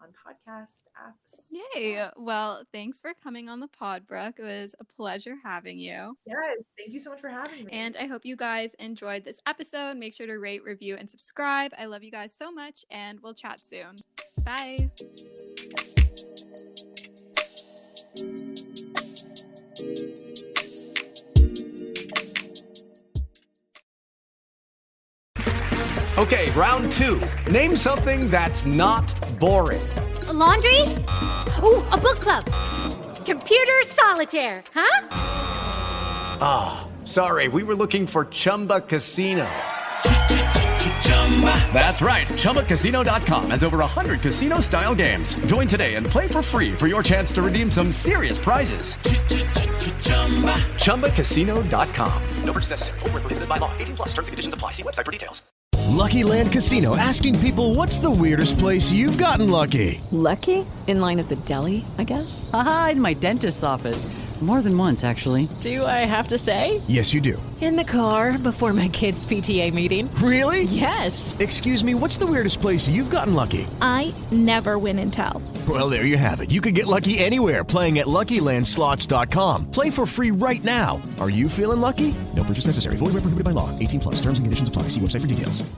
on podcast apps. Yay. Well, thanks for coming on the pod, Brooke. It was a pleasure having you. Yes, thank you so much for having me. And I hope you guys enjoyed this episode. Make sure to rate, review, and subscribe. I love you guys so much, and we'll chat soon. Bye. Okay, round two. Name something that's not boring. A laundry? Ooh, a book club. Computer solitaire, huh? Ah, sorry, we were looking for Chumba Casino. That's right, ChumbaCasino.com has over 100 casino-style games. Join today and play for free for your chance to redeem some serious prizes. ChumbaCasino.com. No purchase necessary. Void where prohibited by law. 18+ terms and conditions apply. See website for details. Lucky Land Casino, asking people, what's the weirdest place you've gotten lucky? Lucky? In line at the deli, I guess? Aha, in my dentist's office. More than once, actually. Do I have to say? Yes, you do. In the car before my kids' PTA meeting. Really? Yes. Excuse me, what's the weirdest place you've gotten lucky? I never win and tell. Well, there you have it. You can get lucky anywhere, playing at LuckyLandSlots.com. Play for free right now. Are you feeling lucky? No purchase necessary. Void where prohibited by law. 18+ terms and conditions apply. See website for details.